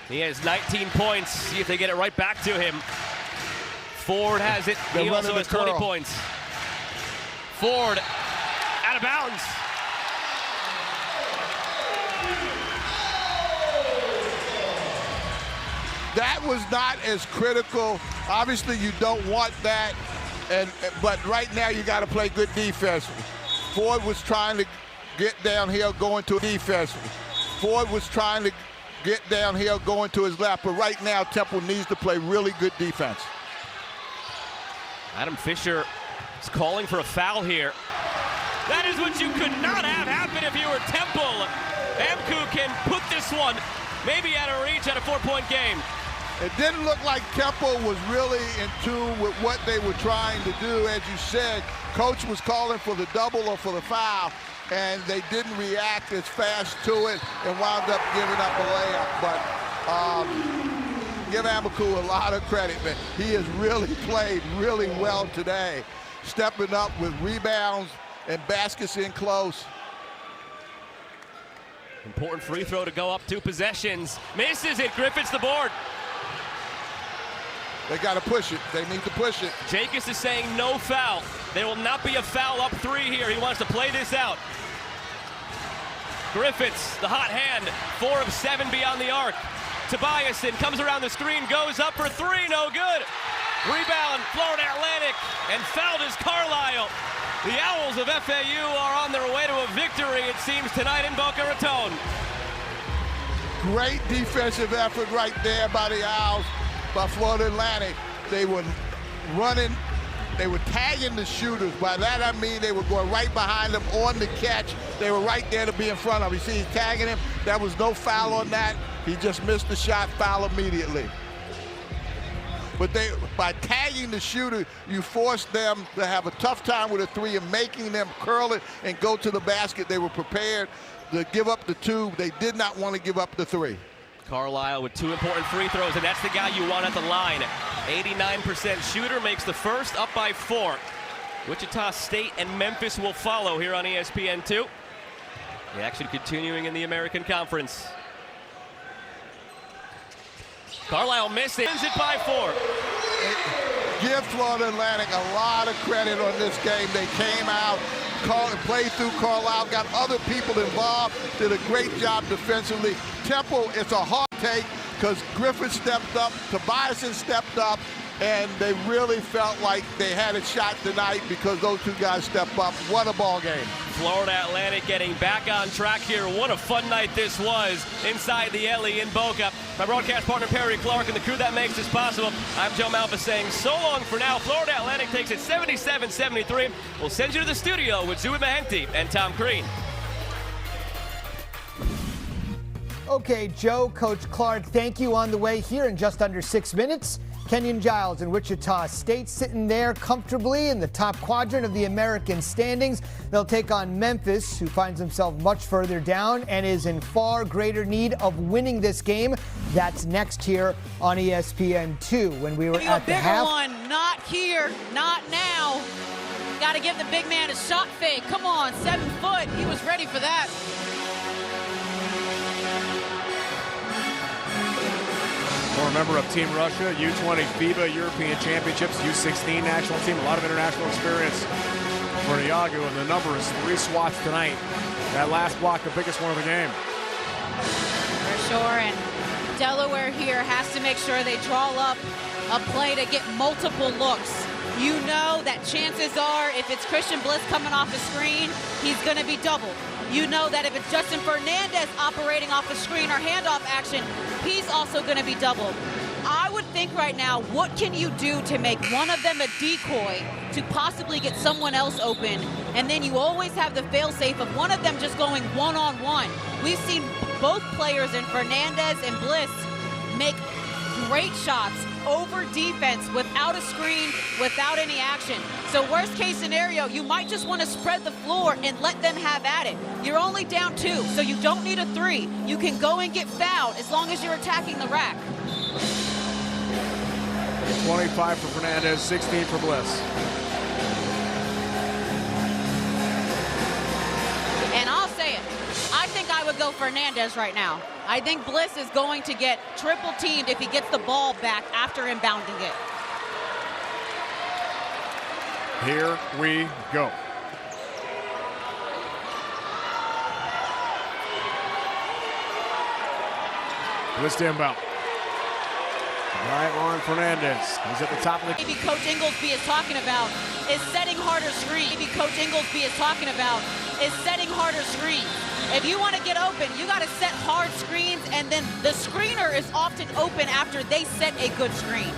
He has 19 points. See if they get it right back to him. Ford has it. He also has 20 points. Ford out of bounds. That was not as critical. Obviously, you don't want that. But right now, you got to play good defense. Ford was trying to get downhill, going to defense. Ford was trying to get downhill, going to his left. But right now, Temple needs to play really good defense. Adam Fisher is calling for a foul here. That is what you could not have happen if you were Temple. Amku can put this one maybe out of reach at a 4-point game. It didn't look like Temple was really in tune with what they were trying to do. As you said, coach was calling for the double or for the foul, and they didn't react as fast to it and wound up giving up a layup. But give Amku a lot of credit, man. He has really played really well today, stepping up with rebounds and baskets in close. Important free throw to go up 2 possessions. Misses it. Griffiths the board. They got to push it. They need to push it. Jacobs is saying no foul. There will not be a foul up 3 here. He wants to play this out. Griffiths, the hot hand, 4 of 7 beyond the arc. Tobiasen comes around the screen, goes up for 3, no good. Rebound, Florida Atlantic, and fouled is Carlisle. The Owls of FAU are on their way to a victory, it seems, tonight in Boca Raton. Great defensive effort right there by the Owls, by Florida Atlantic. They were running, they were tagging the shooters. By that I mean they were going right behind them on the catch. They were right there to be in front of him. You see he's tagging him. There was no foul on that. He just missed the shot, foul immediately. But by tagging the shooter, you forced them to have a tough time with a 3 and making them curl it and go to the basket. They were prepared to give up the 2. They did not want to give up the 3. Carlisle with 2 important free throws, and that's the guy you want at the line. 89% shooter, makes the first, up by 4. Wichita State and Memphis will follow here on ESPN2. The action continuing in the American Conference. Carlisle missed it, wins it by 4. Give Florida Atlantic a lot of credit on this game. They came out, played through Carlisle, got other people involved, did a great job defensively. Temple, it's a hard take because Griffith stepped up, Tobiasen stepped up, and they really felt like they had a shot tonight because those 2 guys stepped up. What a ball game. Florida Atlantic getting back on track here. What a fun night this was inside the Ellie in Boca. My broadcast partner Perry Clark and the crew that makes this possible. I'm Joe Malfa saying so long for now. Florida Atlantic takes it 77-73. We'll send you to the studio with Zui Mahenti and Tom Crean. Okay, Joe, Coach Clark, thank you. On the way here in just under 6 minutes. Kenyon Giles and Wichita State sitting there comfortably in the top quadrant of the American standings. They'll take on Memphis, who finds himself much further down and is in far greater need of winning this game. That's next here on ESPN2. When we were at the half. One, not here, not now. Got to give the big man a shot fake. Come on, 7 foot. He was ready for that. Former member of Team Russia, U20 FIBA European Championships, U16 national team, a lot of international experience for Iago, and the number is 3 swats tonight. That last block, the biggest one of the game. For sure, and Delaware here has to make sure they draw up a play to get multiple looks. You know that chances are, if it's Christian Bliss coming off the screen, he's going to be doubled. You know that if it's Justin Fernandez operating off the screen or handoff action, he's also going to be doubled. I would think right now, what can you do to make one of them a decoy to possibly get someone else open? And then you always have the fail-safe of one of them just going one-on-one. We've seen both players in Fernandez and Bliss make great shots over defense without a screen, without any action. So worst case scenario, you might just want to spread the floor and let them have at it. You're only down 2, so you don't need a 3. You can go and get fouled as long as you're attacking the rack. 25 for Fernandez, 16 for Bliss. And I'll say it, I think I would go Fernandez right now. I think Bliss is going to get triple teamed if he gets the ball back after inbounding it. Here we go. Bliss to inbound. Right on Fernandez. He's at the top of the... Maybe Coach Inglesby is talking about is setting harder screens. Maybe Coach Inglesby is talking about is setting harder screens. If you want to get open, you got to set hard screens, and then the screener is often open after they set a good screen.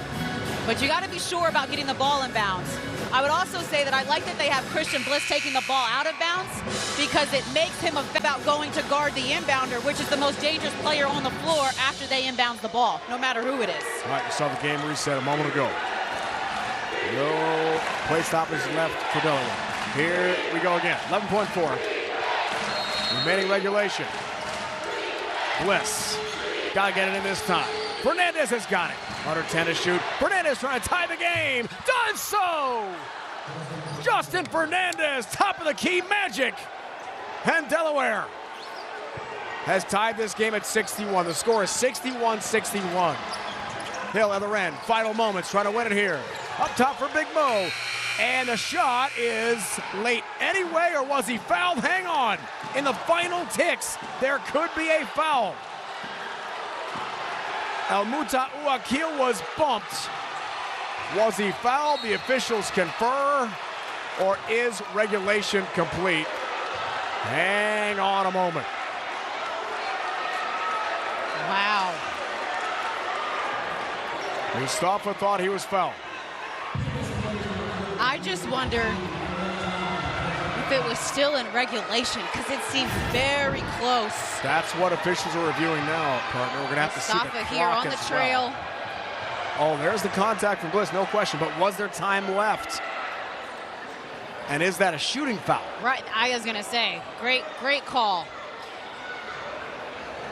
But you got to be sure about getting the ball in bounds. I would also say that I like that they have Christian Bliss taking the ball out of bounds because it makes him about going to guard the inbounder, which is the most dangerous player on the floor after they inbound the ball, no matter who it is. All right, you saw the game reset a moment ago. No play stoppage left for Delaware. Here we go again. 11.4. Remaining regulation. Bliss. Gotta get it in this time. Fernandez has got it. Under 10 to shoot. Fernandez trying to tie the game. Does so! Justin Fernandez, top of the key magic. And Delaware has tied this game at 61. The score is 61-61. Hill at the end. Final moments, trying to win it here. Up top for Big Mo. And the shot is late anyway, or was he fouled? Hang on. In the final ticks, there could be a foul. Almuta Uakil was bumped. Was he fouled? The officials confer. Or is regulation complete? Hang on a moment. Wow. Mustafa thought he was fouled. I just wonder if it was still in regulation because it seemed very close. That's what officials are reviewing now, partner. We're going to have to see the clock here on the trail. Well. Oh, there's the contact from Bliss, no question. But was there time left? And is that a shooting foul? Right, I was going to say, great call.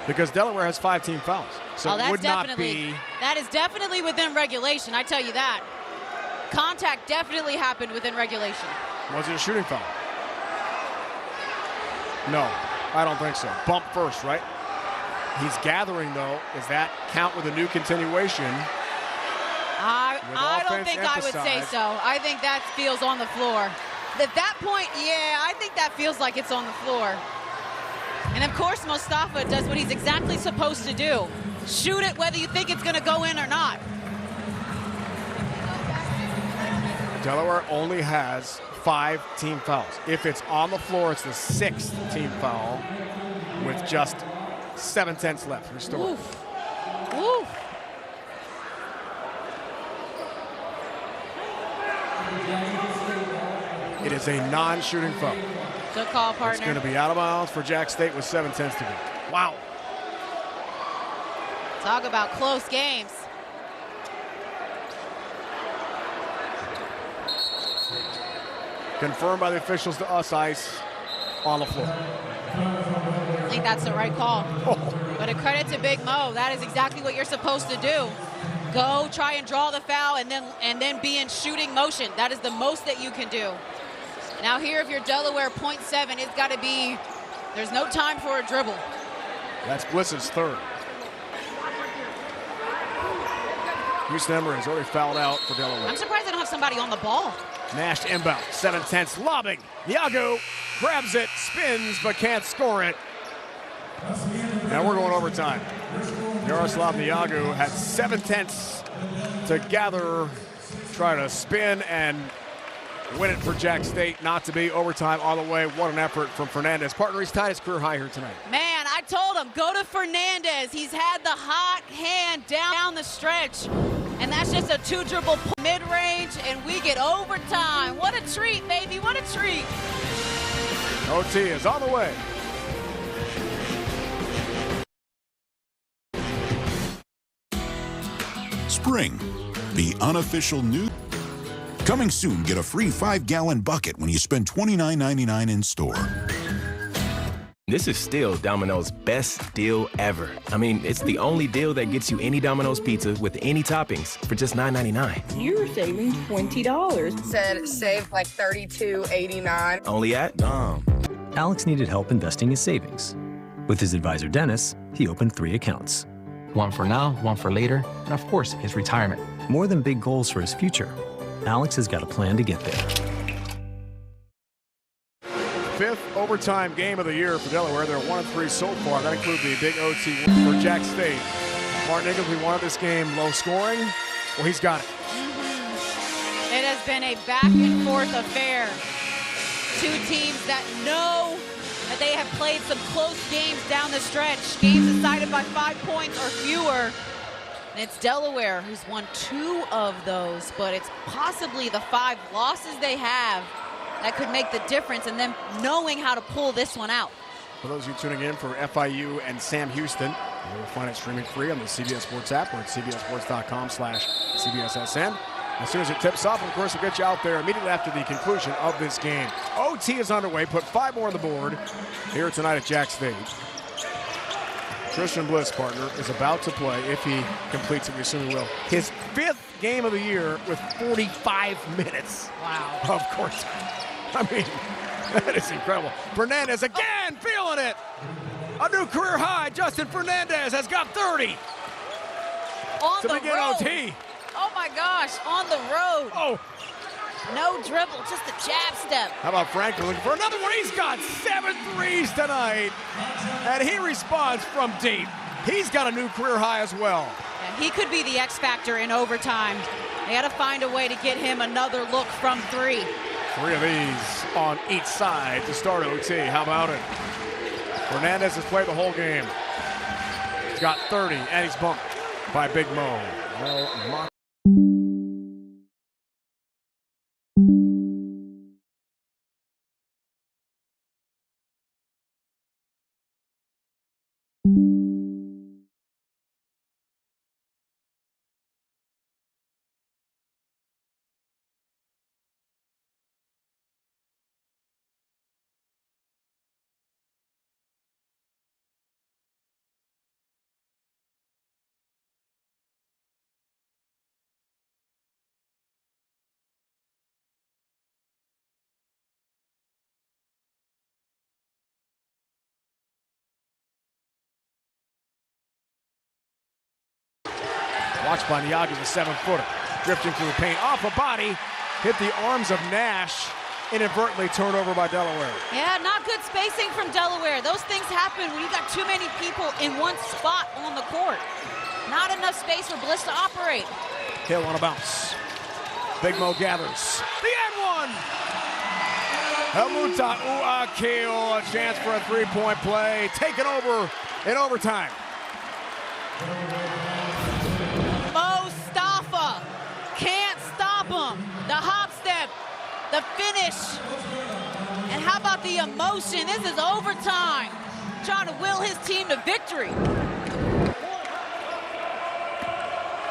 Because Delaware has 5 team fouls. So it would not be. That is definitely within regulation, I tell you that. Contact definitely happened within regulation. Was it a shooting foul? No, I don't think so. Bump first, right? He's gathering, though. Does that count with a new continuation? I don't think I would say so. I think that feels on the floor. At that point, yeah, I think that feels like it's on the floor. And of course, Mustafa does what he's exactly supposed to do. Shoot it whether you think it's going to go in or not. Delaware only has 5 team fouls. If it's on the floor, it's the 6th team foul with just 7/10 left. Restore. Oof. Oof. It is a non-shooting foul. Good call, partner. It's going to be out of bounds for Jack State with 7/10 to go. Wow. Talk about close games. Confirmed by the officials to us, ice on the floor. I think that's the right call. But a credit to Big Mo. That is exactly what you're supposed to do. Go try and draw the foul and then be in shooting motion. That is the most that you can do. Now here, if you're Delaware, 0.7, it's got to be, there's no time for a dribble. That's Bliss's 3rd. Houston Emory has already fouled out for Delaware. I'm surprised they don't have somebody on the ball. Nash inbound, 7/10 lobbing. Iago grabs it, spins, but can't score it. Now we're going overtime. Yaroslav Iago had 7/10 to gather, try to spin and win it for Jack State. Not to be overtime all the way. What an effort from Fernandez. Partner, he's tied his career high here tonight. Man, I told him, go to Fernandez. He's had the hot hand down the stretch. And that's just a 2-dribble mid-range, and we get overtime. What a treat, baby, what a treat. OT is on the way. Spring, the unofficial new. Coming soon, get a free 5-gallon bucket when you spend $29.99 in store. This is still Domino's best deal ever. I mean, it's the only deal that gets you any Domino's pizza with any toppings for just $9.99. You're saving $20. Said save like $32.89. Only at Dom. Alex needed help investing his savings. With his advisor, Dennis, he opened 3 accounts. One for now, one for later, and of course, his retirement. More than big goals for his future, Alex has got a plan to get there. 5th overtime game of the year for Delaware. They're 1-3 so far. That includes the big OT for Jack State. Martin Ingles, we wanted this game low scoring. Well, he's got it. It has been a back and forth affair. 2 teams that know that they have played some close games down the stretch. Games decided by 5 points or fewer. And it's Delaware who's won 2 of those, but it's possibly the 5 losses they have that could make the difference, and then knowing how to pull this one out. For those of you tuning in for FIU and Sam Houston, you'll find it streaming free on the CBS Sports app or at cbssports.com/CBSSN. As soon as it tips off, of course, we'll get you out there immediately after the conclusion of this game. OT is underway. Put 5 more on the board here tonight at Jack State. Christian Bliss, partner, is about to play, if he completes it, we assume he will, his 5th game of the year with 45 minutes. Wow. Of course. I mean, that is incredible. Fernandez again, feeling it. A new career high. Justin Fernandez has got 30. On to the begin road. OT. Oh my gosh, on the road. Oh. No dribble, just a jab step. How about Franklin looking for another one? He's got 7 threes tonight. And he responds from deep. He's got a new career high as well. Yeah, he could be the X factor in overtime. They got to find a way to get him another look from 3. 3 of these on each side to start OT. How about it? Fernandez has played the whole game. He's got 30, and he's bumped by Big Mo. Well, watch by Niagi, the 7-footer. Drifting through the paint, off a body, hit the arms of Nash, inadvertently turned over by Delaware. Yeah, not good spacing from Delaware. Those things happen when you got too many people in one spot on the court. Not enough space for Bliss to operate. Hill on a bounce. Big Mo gathers. The end one! Helmuta Uakil, a chance for a 3-point play. Taken over in overtime. Mostafa can't stop him. The hop step, the finish. And how about the emotion? This is overtime. Trying to will his team to victory.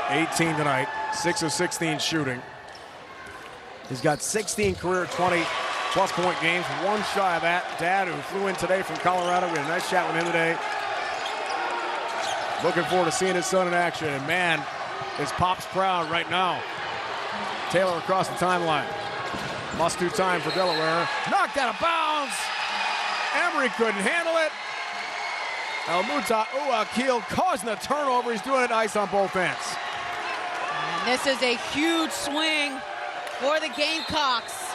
18 tonight, 6 of 16 shooting. He's got 16 career 20-plus point games, 1 shy of that. Dad, who flew in today from Colorado, we had a nice chat with him today. Looking forward to seeing his son in action, and man, his pop's proud right now. Taylor across the timeline. Must-do time for Delaware. Knocked out of bounds. Emery couldn't handle it. Helmuta Uakil causing the turnover. He's doing it nice on both ends. And this is a huge swing for the Gamecocks.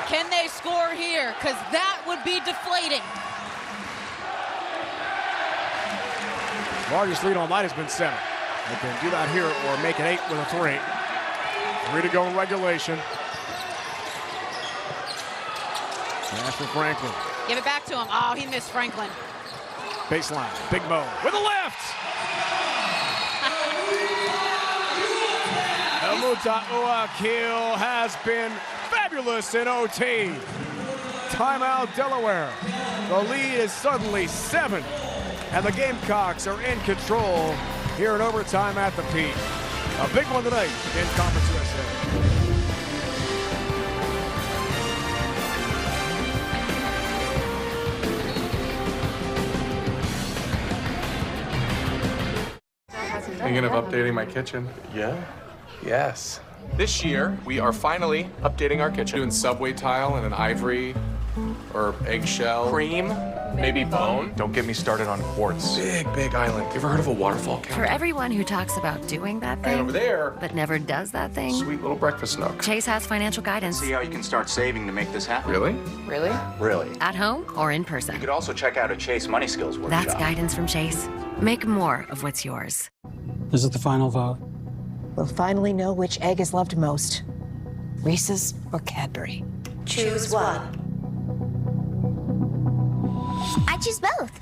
Can they score here? Because that would be deflating. Largest lead all night has been 7. They can do that here or make it 8 with a 3. 3 to go in regulation. Pass for Franklin. Give it back to him. Oh, he missed Franklin. Baseline. Big Mo with a left. Helmuta Uakil has been fabulous in OT. Timeout Delaware. The lead is suddenly 7. And the Gamecocks are in control here in overtime at the Pete. A big one tonight in Conference USA. Thinking of updating my kitchen? Yeah. Yes. This year, we are finally updating our kitchen. Doing subway tile and an ivory or eggshell. Cream, maybe bone. Don't get me started on quartz. Big island. You ever heard of a waterfall For everyone who talks about doing that thing, And over there, but never does that thing, sweet little breakfast nook. Chase has financial guidance. See how you can start saving to make this happen. Really? Really? Really. At home or in person. You could also check out a Chase Money Skills workshop. That's guidance from Chase. Make more of what's yours. Is it the final vote? We'll finally know which egg is loved most. Reese's or Cadbury. Choose one. I choose both.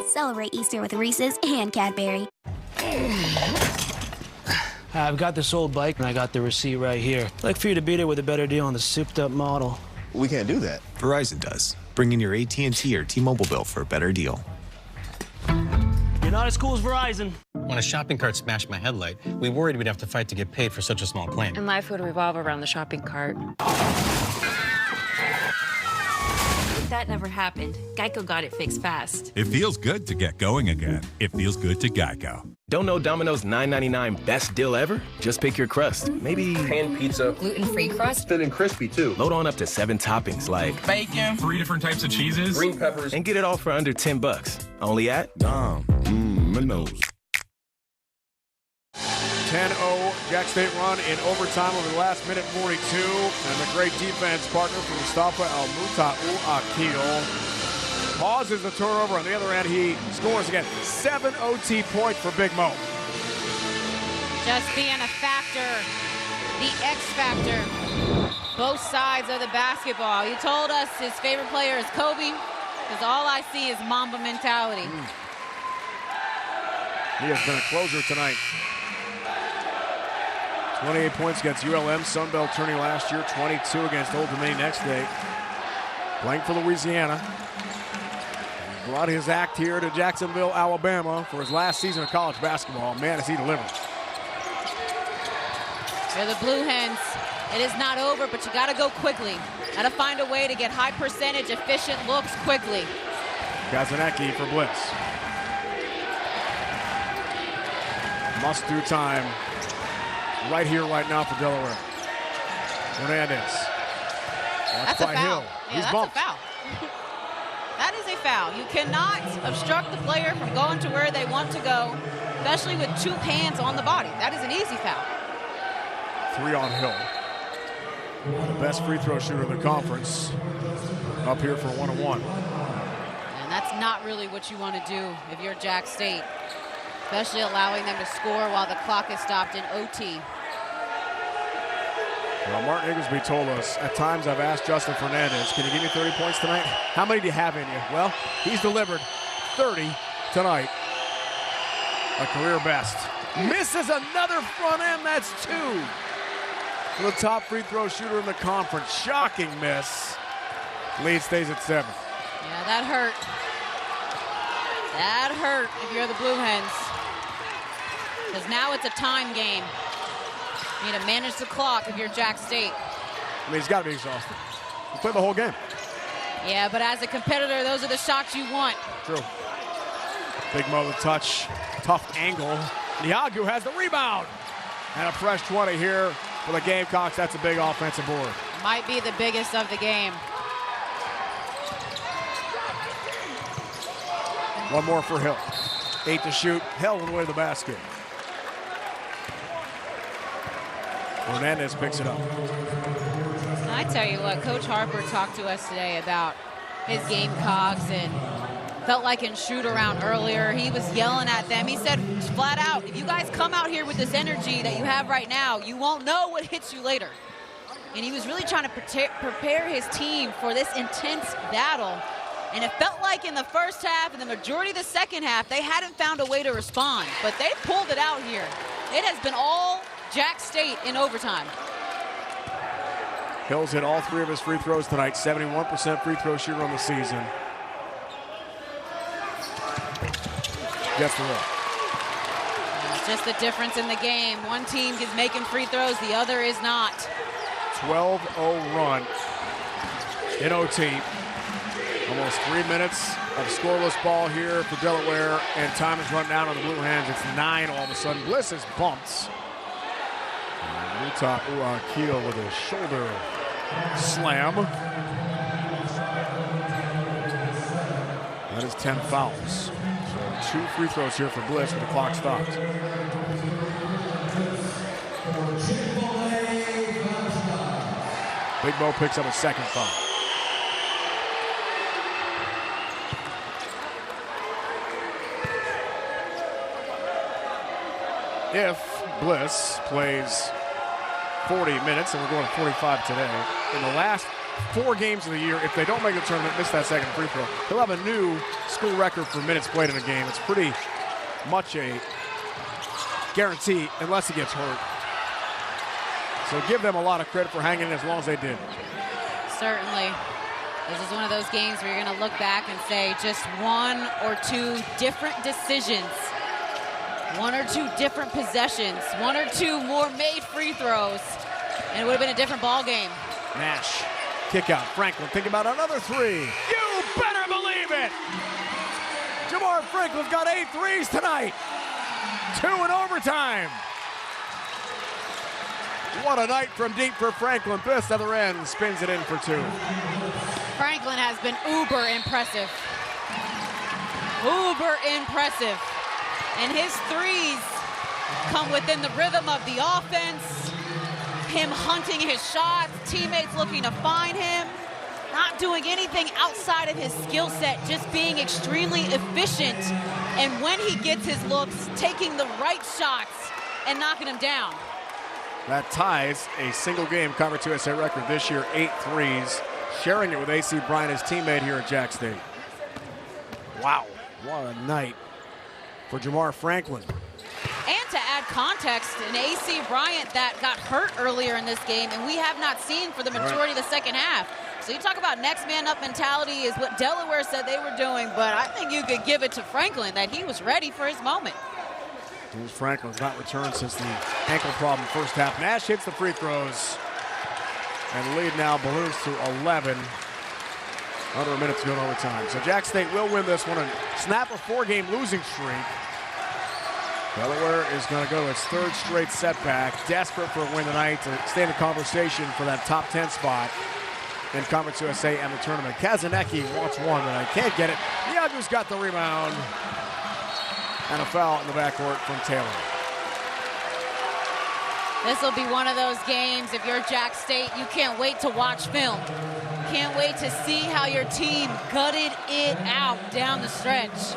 Celebrate Easter with Reese's and Cadbury. I've got this old bike and I got the receipt right here. I'd like for you to beat it with a better deal on the souped-up model. We can't do that. Verizon does. Bring in your AT&T or T-Mobile bill for a better deal. You're not as cool as Verizon. When a shopping cart smashed my headlight, we worried we'd have to fight to get paid for such a small claim. And life would revolve around the shopping cart. If that never happened, Geico got it fixed fast. It feels good to get going again. It feels good to Geico. Don't know Domino's $9.99 best deal ever? Just pick your crust. Maybe Pan pizza. Gluten-free crust? Thin and crispy, too. load on up to 7 toppings like Bacon. 3 different types of cheeses. Green peppers. and get it all for under $10. Only at Domino's. 10-0 Jack State run in overtime over the last minute 42. And the great defense partner from Mustafa Al-Muta'u-Akil pauses the turnover. On the other end, he scores again. 7 OT points for Big Mo. Just being a factor, the X factor, both sides of the basketball. You told us his favorite player is Kobe, because all I see is Mamba mentality. He has been a closer tonight. 28 points against ULM, Sunbelt tourney last year, 22 against Old Domain next day. Playing for Louisiana. He brought his act here to Jacksonville, Alabama for his last season of college basketball. Man, has he delivered. For the Blue Hens, it is not over, but you got to go quickly. Got to find a way to get high percentage, efficient looks quickly. Kazanecki for Bliss. Must do time right here, right now for Delaware. Hernandez. That's a by foul. Hill. Yeah, He's that's bumped. a foul. That is a foul. You cannot obstruct the player from going to where they want to go, especially with 2 hands on the body. That is an easy foul. 3 on Hill. The best free throw shooter in the conference. Up here for 1-1. And that's not really what you want to do if you're Jack State, especially allowing them to score while the clock is stopped in OT. Well, Martin Igglesby told us, at times I've asked Justin Fernandez, can you give me 30 points tonight? How many do you have in you? Well, he's delivered 30 tonight. A career best. Misses another front end, that's 2. For the top free throw shooter in the conference. Shocking miss. Lead stays at 7. Yeah, that hurt. That hurt if you're the Blue Hens. Because now it's a time game. You need to manage the clock if you're Jack State. I mean, he's got to be exhausted. He played the whole game. Yeah, but as a competitor, those are the shots you want. True. Big Mo the touch. Tough angle. Niagu has the rebound. And a fresh 20 here for the Gamecocks. That's a big offensive board. Might be the biggest of the game. One more for Hill. 8 to shoot. Held away to the basket. Hernandez picks it up. I tell you what, Coach Harper talked to us today about his Gamecocks and felt like in shoot around earlier, he was yelling at them. He said flat out, if you guys come out here with this energy that you have right now, you won't know what hits you later. And he was really trying to prepare his team for this intense battle. And it felt like in the first half and the majority of the second half, they hadn't found a way to respond. But they pulled it out here. It has been all Jack State in overtime. Hill's hit all 3 of his free throws tonight. 71% free throw shooter on the season. Gets the roll. It's just the difference in the game. One team is making free throws, the other is not. 12-0 run in OT. Almost 3 minutes of scoreless ball here for Delaware, and time is run down on the Blue Hens. It's 9 all of a sudden. Bliss is bumped. Muta'u-Akil with a shoulder slam. That is 10 fouls. So 2 free throws here for Bliss with the clock stopped. Big Mo picks up a second foul. If Bliss plays 40 minutes, and we're going to 45 today, in the last 4 games of the year, if they don't make the tournament, miss that second free throw, he'll have a new school record for minutes played in a game. It's pretty much a guarantee unless he gets hurt. So give them a lot of credit for hanging in as long as they did. Certainly. This is one of those games where you're going to look back and say just 1 or 2 different decisions, 1 or 2 different possessions, 1 or 2 more made free throws, and it would have been a different ball game. Nash, kick out. Franklin, think about another 3. You better believe it! Jamar Franklin's got 8 threes tonight. 2 in overtime. What a night from deep for Franklin. This other end spins it in for 2. Franklin has been uber impressive. Uber impressive. And his threes come within the rhythm of the offense. Him hunting his shots, teammates looking to find him. Not doing anything outside of his skill set, just being extremely efficient. And when he gets his looks, taking the right shots and knocking them down. That ties a single game Conference USA record this year, 8 threes, sharing it with AC Bryant, his teammate here at Jack State. Wow, what a night for Jamar Franklin. And to add context, an AC Bryant that got hurt earlier in this game, and we have not seen for the majority of the second half. So you talk about next man up mentality is what Delaware said they were doing, but I think you could give it to Franklin that he was ready for his moment. James Franklin's not returned since the ankle problem first half. Nash hits the free throws. And the lead now balloons to 11. Under a minute to go in overtime. So Jack State will win this one and snap a 4-game losing streak. Delaware is going to go its 3rd straight setback. Desperate for a win tonight to stay in the conversation for that top 10 spot in Conference USA and the tournament. Kazanecki wants one, but I can't get it. Niagu's got the rebound. And a foul in the backcourt from Taylor. This will be one of those games, if you're Jack State, you can't wait to watch film. Can't wait to see how your team gutted it out down the stretch.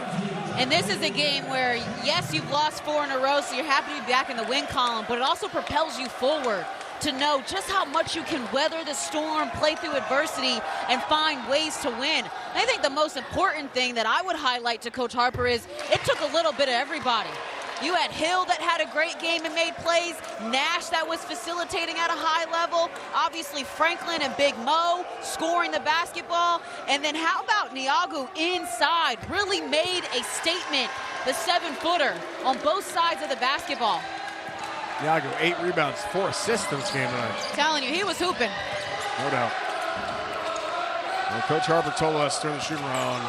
And this is a game where, yes, you've lost 4 in a row, so you're happy to be back in the win column, but it also propels you forward to know just how much you can weather the storm, play through adversity, and find ways to win. And I think the most important thing that I would highlight to Coach Harper is it took a little bit of everybody. You had Hill that had a great game and made plays, Nash that was facilitating at a high level, obviously Franklin and Big Mo scoring the basketball, and then how about Niagu inside, really made a statement, the 7-footer on both sides of the basketball. Niagu, 8 rebounds, 4 assists in this game tonight. Telling you, he was hooping. No doubt. Well, Coach Harper told us during the shoot around,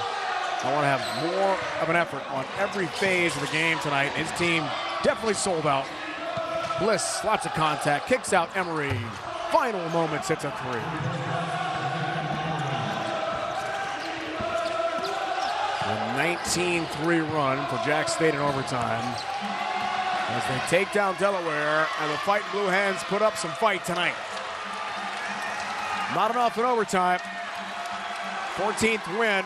I want to have more of an effort on every phase of the game tonight. His team definitely sold out. Bliss, lots of contact, kicks out Emery. Final moments, hits a 3. A 19-3 run for Jack State in overtime as they take down Delaware, and the Fighting Blue Hens put up some fight tonight. Not enough in overtime. 14th win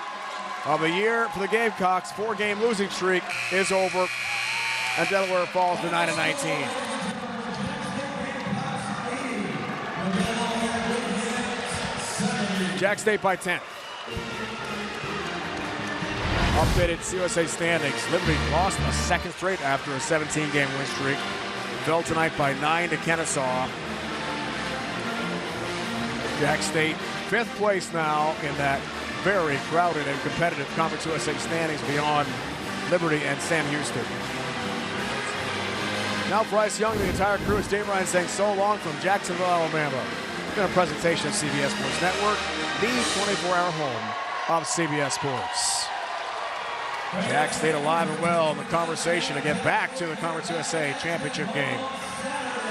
of the year for the Gamecocks. 4-game losing streak is over, and Delaware falls to 9-19. Jack State by 10. Updated CUSA standings. Liberty lost a 2nd straight after a 17-game win streak. Fell tonight by 9 to Kennesaw. Jack State 5th place now in that very crowded and competitive Conference USA standings beyond Liberty and Sam Houston. Now Bryce Young, the entire crew, is Dave Ryan saying so long from Jacksonville, Alabama. It's been a presentation of CBS Sports Network, the 24-hour home of CBS Sports. Jack State alive and well in the conversation to get back to the Conference USA championship game.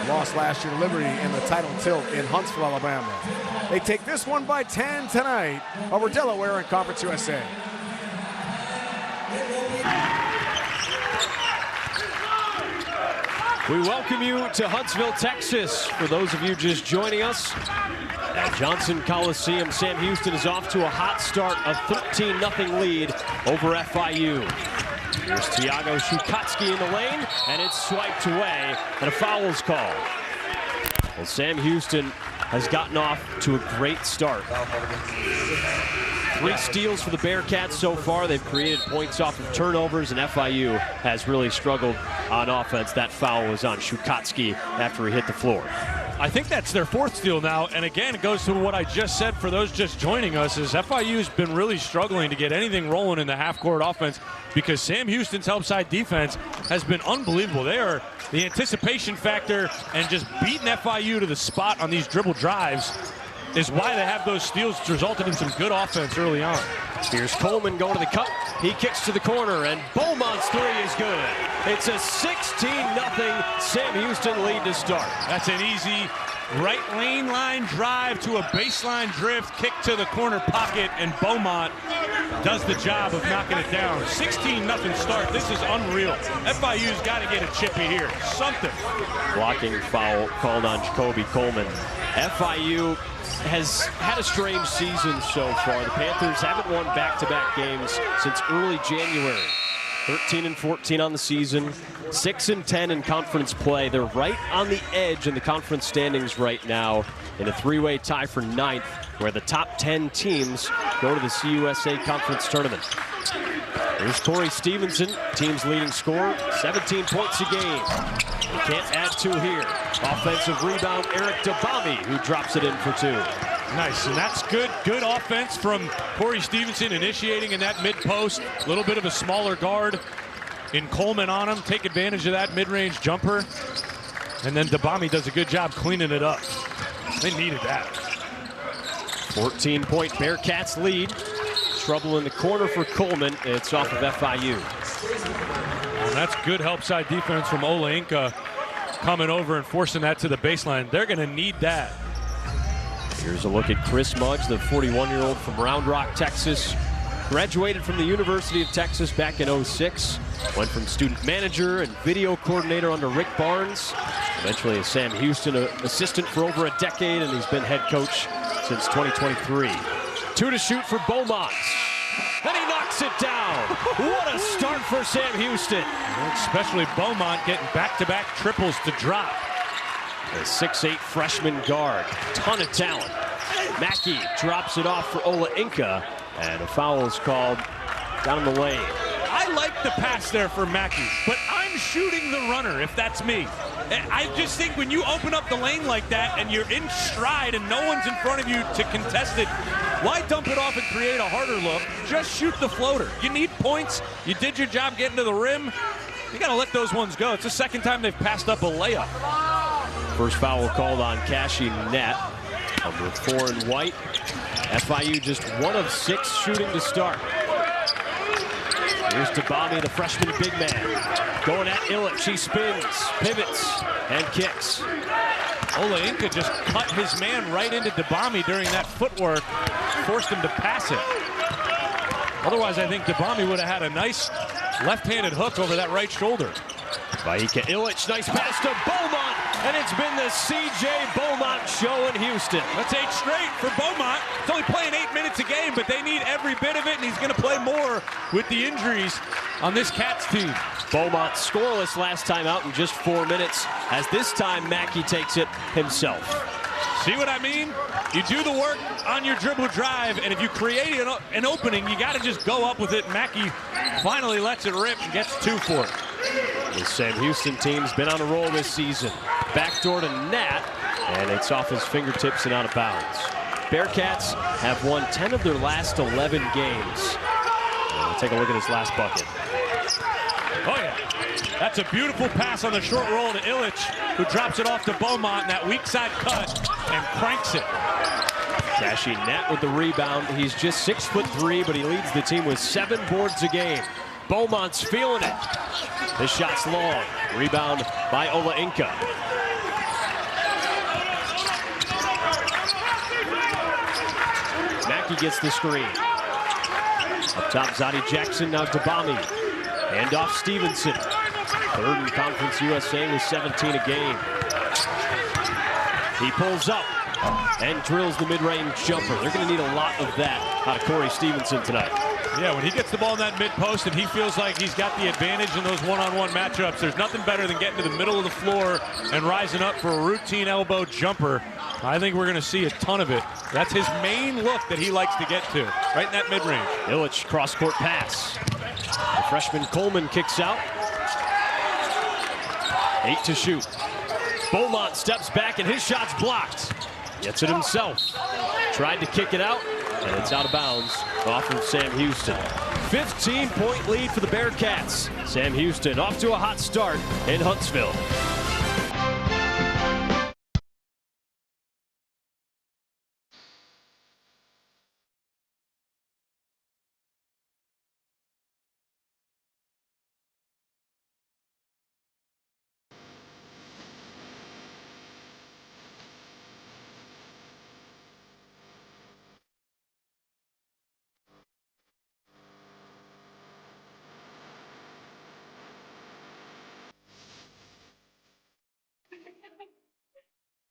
Lost last year to Liberty in the title tilt in Huntsville, Alabama. They take this one by 10 tonight over Delaware in Conference USA. We welcome you to Huntsville, Texas. For those of you just joining us, at Johnson Coliseum, Sam Houston is off to a hot start, a 13-0 lead over FIU. Here's Tiago Shukatsky in the lane, and it's swiped away, and a foul is called. Well, Sam Houston has gotten off to a great start. 3 steals for the Bearcats so far. They've created points off of turnovers, and FIU has really struggled on offense. That foul was on Shukatsky after he hit the floor. I think that's their 4th steal now, and again, it goes to what I just said for those just joining us, is FIU's been really struggling to get anything rolling in the half-court offense because Sam Houston's help side defense has been unbelievable. They are the anticipation factor, and just beating FIU to the spot on these dribble drives is why they have those steals. It's resulted in some good offense early on. Here's Coleman going to the cup. He kicks to the corner, and Beaumont's 3 is good. It's a 16-0 Sam Houston lead to start. That's an easy right lane line drive to a baseline drift, kick to the corner pocket, and Beaumont does the job of knocking it down. 16-0 start. This is unreal. FIU's got to get a chippy here. Something. Blocking foul called on Jacoby Coleman. FIU has had a strange season so far. The Panthers haven't won back-to-back games since early January. 13-14 on the season, 6-10 in conference play. They're right on the edge in the conference standings right now in a 3-way tie for 9th, where the top 10 teams go to the CUSA Conference Tournament. Here's Corey Stevenson, team's leading scorer, 17 points a game. He can't add 2 here. Offensive rebound, Eric Dabami, who drops it in for 2. Nice, and that's good offense from Corey Stevenson, initiating in that mid-post. A little bit of a smaller guard in Coleman on him. Take advantage of that mid-range jumper. And then Dabami does a good job cleaning it up. They needed that. 14-point Bearcats lead. Trouble in the corner for Coleman. It's off of FIU. And that's good help side defense from Ola Inca, coming over and forcing that to the baseline. They're going to need that. Here's a look at Chris Mudge, the 41-year-old from Round Rock, Texas. Graduated from the University of Texas back in '06. Went from student manager and video coordinator under Rick Barnes. Eventually a Sam Houston assistant for over a decade, and he's been head coach since 2023. 2 to shoot for Beaumont. And he knocks it down. What a start for Sam Houston. Especially Beaumont getting back-to-back triples to drop. A 6'8" freshman guard. Ton of talent. Mackey drops it off for Ola Inca, and a foul is called down in the lane. I like the pass there for Mackey, but I'm shooting the runner if that's me. I just think when you open up the lane like that and you're in stride and no one's in front of you to contest it, why dump it off and create a harder look? Just shoot the floater. You need points. You did your job getting to the rim. You got to let those ones go. It's the second time they've passed up a layup. First foul called on Cashy Net, number 4 in white. FIU just 1 of 6 shooting to start. Here's Dabami, the freshman big man. Going at Illich, he spins, pivots, and kicks. Ola Inca just cut his man right into Dabami during that footwork, forced him to pass it. Otherwise, I think Dabami would have had a nice left-handed hook over that right shoulder. Vaika Illich, nice pass to Beaumont, and it's been the C.J. Beaumont show in Houston. That's 8 straight for Beaumont. He's only playing 8 minutes a game, but they need every bit of it, and he's going to play more with the injuries on this Cats team. Beaumont scoreless last time out in just 4 minutes, as this time Mackey takes it himself. See what I mean? You do the work on your dribble drive, and if you create an opening, you got to just go up with it. Mackey finally lets it rip and gets 2 for it. The Sam Houston team's been on a roll this season. Backdoor to Nat, and it's off his fingertips and out of bounds. Bearcats have won 10 of their last 11 games. We'll take a look at his last bucket. Oh, yeah. That's a beautiful pass on the short roll to Illich, who drops it off to Beaumont in that weak side cut and cranks it. Cashy Net with the rebound. He's just 6'3", but he leads the team with 7 boards a game. Beaumont's feeling it. This shot's long. Rebound by Ola Inca. Mackey gets the screen. Up top, Zadi Jackson, now Dabami. Hand off Stevenson. 3rd in Conference USA with 17 a game. He pulls up and drills the mid-range jumper. They're going to need a lot of that out of Corey Stevenson tonight. Yeah, when he gets the ball in that mid-post and he feels like he's got the advantage in those one-on-one matchups, there's nothing better than getting to the middle of the floor and rising up for a routine elbow jumper. I think we're going to see a ton of it. That's his main look that he likes to get to, right in that mid-range. Illich, cross-court pass. The freshman Coleman kicks out. 8 to shoot. Beaumont steps back and his shot's blocked. Gets it himself. Tried to kick it out, and it's out of bounds off of Sam Houston. 15-point lead for the Bearcats. Sam Houston off to a hot start in Huntsville.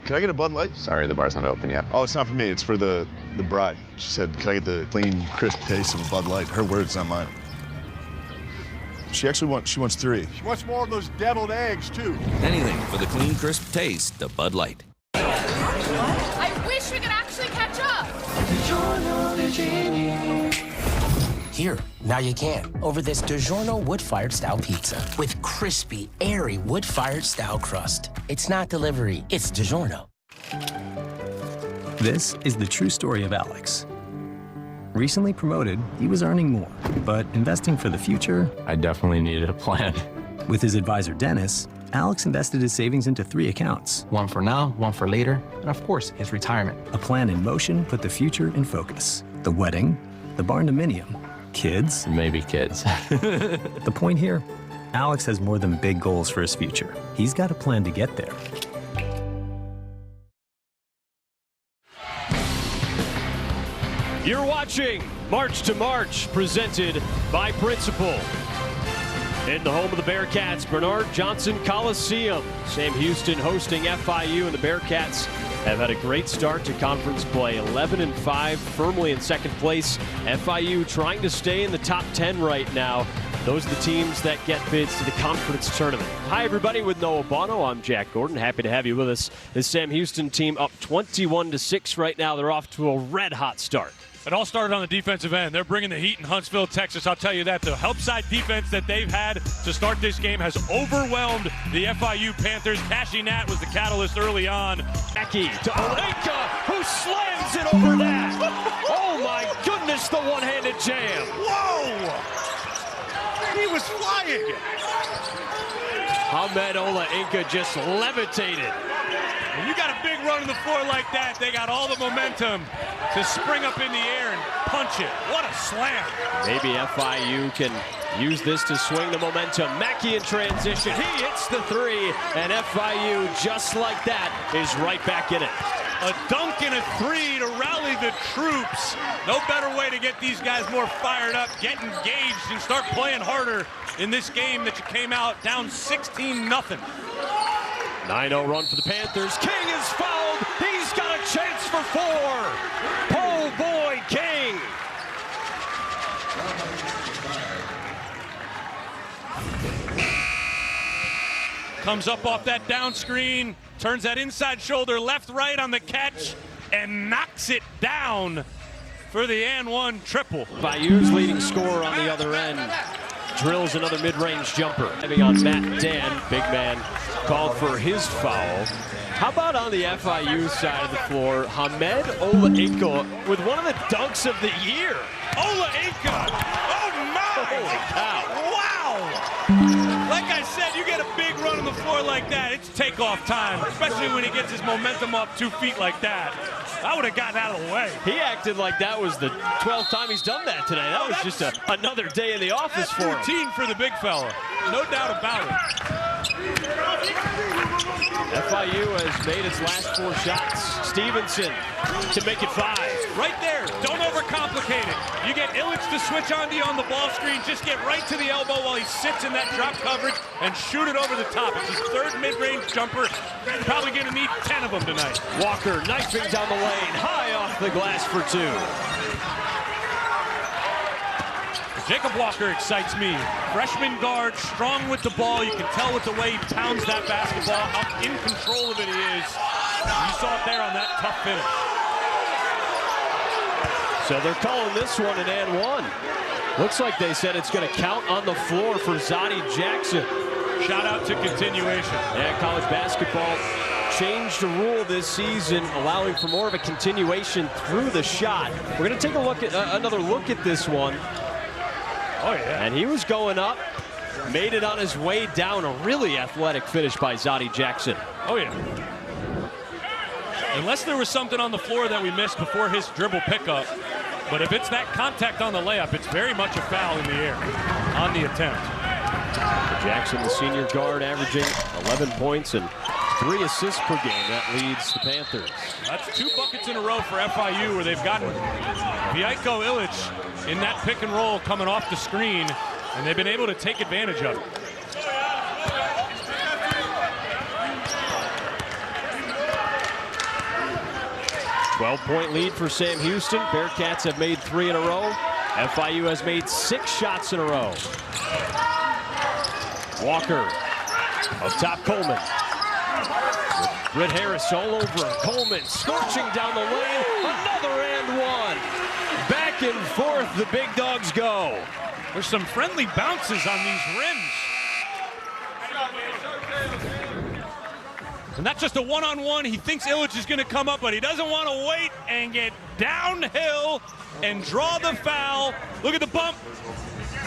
Can I get a Bud Light? Sorry, the bar's not open yet. Oh, it's not for me. It's for the bride. She said, can I get the clean, crisp taste of a Bud Light? Her words, not mine. She wants 3. She wants more of those deviled eggs, too. Anything for the clean, crisp taste of Bud Light. I wish we could actually catch up. Here, now you can. Over this DiGiorno wood-fired style pizza with crispy, airy wood-fired style crust. It's not delivery, it's DiGiorno. This is the true story of Alex. Recently promoted, he was earning more, but investing for the future, I definitely needed a plan. With his advisor, Dennis, Alex invested his savings into 3 accounts. One for now, one for later, and of course, his retirement. A plan in motion put the future in focus. The wedding, the barn-dominium, kids. Maybe kids. The point here, Alex has more than big goals for his future. He's got a plan to get there. You're watching March to March, presented by Principal. In the home of the Bearcats, Bernard Johnson Coliseum. Sam Houston hosting FIU, and the Bearcats have had a great start to conference play. 11-5, firmly in second place. FIU trying to stay in the top 10 right now. Those are the teams that get bids to the conference tournament. Hi, everybody, with Noah Bono. I'm Jack Gordon. Happy to have you with us. This Sam Houston team up 21-6 right now. They're off to a red-hot start. It all started on the defensive end. They're bringing the heat in Huntsville, Texas. I'll tell you that. The help side defense that they've had to start this game has overwhelmed the FIU Panthers. Cashy Nat was the catalyst early on. Becky to Olenka, who slams it over that. Oh, my goodness, the one-handed jam. Whoa! He was flying. Ahmed Olenka just levitated. When you got a big run on the floor like that, they got all the momentum to spring up in the air and punch it. What a slam. Maybe FIU can use this to swing the momentum. Mackey in transition. He hits the 3, and FIU, just like that, is right back in it. A dunk and a 3 to rally the troops. No better way to get these guys more fired up, get engaged, and start playing harder in this game that you came out down 16-0. 9-0 run for the Panthers. King is fouled. He's got a chance for 4. Oh, boy, King. Comes up off that down screen, turns that inside shoulder left-right on the catch, and knocks it down for the and-one triple. FIU's leading scorer on the other end drills another mid-range jumper. Having on Matt Dan, big man, called for his foul. How about on the FIU side of the floor, Hamed Olenka with one of the dunks of the year. Olenka! Oh my! Holy cow! Wow! Like I said, you get a big run on the floor like that, it's takeoff time, especially when he gets his momentum up 2 feet like that. I would have gotten out of the way. He acted like that was the 12th time he's done that today. That was just another day in the office for him. Routine for the big fella, no doubt about it. FIU has made its last 4 shots. Stevenson to make it 5. Right there, don't overcomplicate it. You get Illich to switch on you on the ball screen, just get right to the elbow while he sits in that drop coverage and shoot it over the top. It's his 3rd mid-range jumper. He's probably gonna need 10 of them tonight. Walker knifing down the lane, high off the glass for 2. Jacob Walker excites me. Freshman guard, strong with the ball. You can tell with the way he pounds that basketball, how in control of it he is. You saw it there on that tough finish. So they're calling this one an and one. Looks like they said it's going to count on the floor for Zadi Jackson. Shout out to continuation. Yeah, college basketball changed the rule this season, allowing for more of a continuation through the shot. We're going to take a look at another look at this one. Oh, yeah. And he was going up, made it on his way down. A really athletic finish by Zadi Jackson. Oh, yeah. Unless there was something on the floor that we missed before his dribble pickup. But if it's that contact on the layup, it's very much a foul in the air on the attempt. Jackson, the senior guard, averaging 11 points and 3 assists per game. That leads the Panthers. That's 2 buckets in a row for FIU where they've gotten Vjiko Ilic in that pick and roll coming off the screen, and they've been able to take advantage of it. $12-point lead for Sam Houston. Bearcats have made 3 in a row. FIU has made 6 shots in a row. Walker up top, Coleman. Britt Harris all over him. Coleman scorching down the lane. Another and one. Back and forth, the big dogs go. There's some friendly bounces on these rims. And that's just a one-on-one. He thinks Ilic is going to come up, but he doesn't want to wait and get downhill and draw the foul. Look at the bump.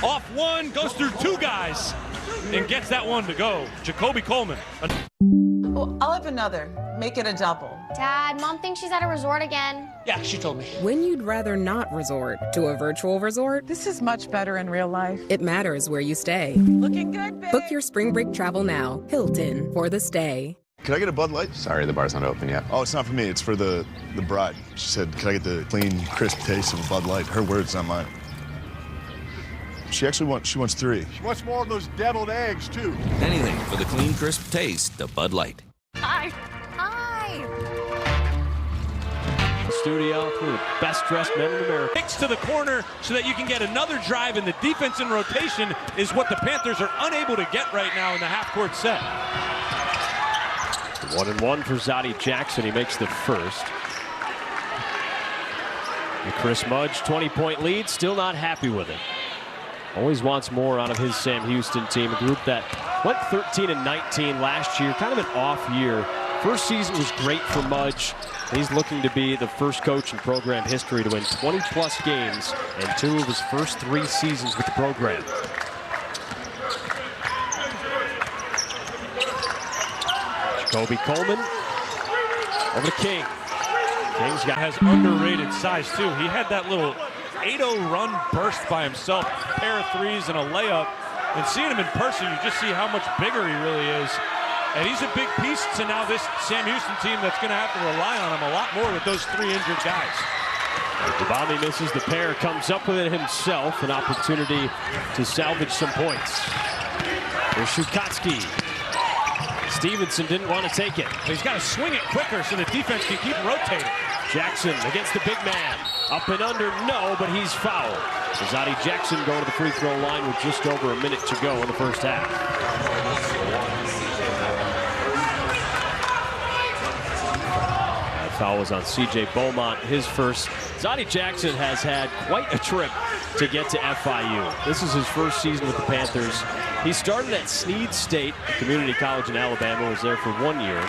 Off one, goes through 2 guys, and gets that one to go. Jacoby Coleman. Well, I'll have another. Make it a double. Dad, Mom thinks she's at a resort again. Yeah, she told me. When you'd rather not resort to a virtual resort, This is much better in real life. it matters where you stay. Looking good, babe. Book your spring break travel now. Hilton for the stay. Can I get a Bud Light? Sorry, the bar's not open yet. Oh, it's not for me. It's for the bride. She said, can I get the clean, crisp taste of a Bud Light? Her words, not mine. She wants 3. She wants more of those deviled eggs, too. Anything for the clean, crisp taste of Bud Light. Hi. Hi. The studio, one of the best-dressed men in America. Kicks to the corner so that you can get another drive, and the defense in rotation is what the Panthers are unable to get right now in the half-court set. 1-and-1 for Zadi Jackson. He makes the first. And Chris Mudge, 20-point lead, still not happy with it. Always wants more out of his Sam Houston team, a group that went 13-19 last year, kind of an off year. First season was great for Mudge. He's looking to be the first coach in program history to win 20-plus games in 2 of his first 3 seasons with the program. Jacoby Coleman over to King. King's got Has underrated size, too. He had that little 8-0 run burst by himself, a pair of 3s and a layup. And seeing him in person, you just see how much bigger he really is. And he's a big piece to now this Sam Houston team that's going to have to rely on him a lot more with those 3 injured guys. Devami misses the pair, comes up with it himself. An opportunity to salvage some points. There's Shukatsky. Stevenson didn't want to take it. He's got to swing it quicker so the defense can keep rotating. Jackson against the big man. Up and under, no, but he's fouled. Zadi Jackson going to the free throw line with just over a minute to go in the first half. That foul was on C.J. Beaumont, his first. Zadi Jackson has had quite a trip to get to FIU. This is his first season with the Panthers. He started at Snead State Community College in Alabama, was there for 1 year.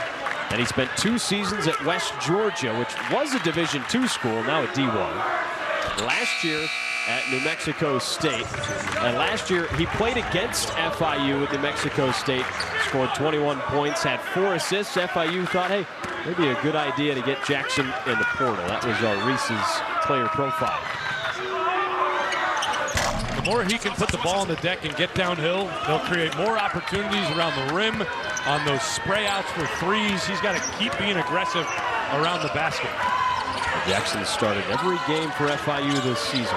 And he spent 2 seasons at West Georgia, which was a Division II school, now a D1. Last year at New Mexico State. And last year he played against FIU at New Mexico State, scored 21 points, had 4 assists. FIU thought, hey, maybe a good idea to get Jackson in the portal. That was Reese's player profile. The more he can put the ball on the deck and get downhill, they'll create more opportunities around the rim on those spray outs for 3s. He's got to keep being aggressive around the basket. Jackson started every game for FIU this season.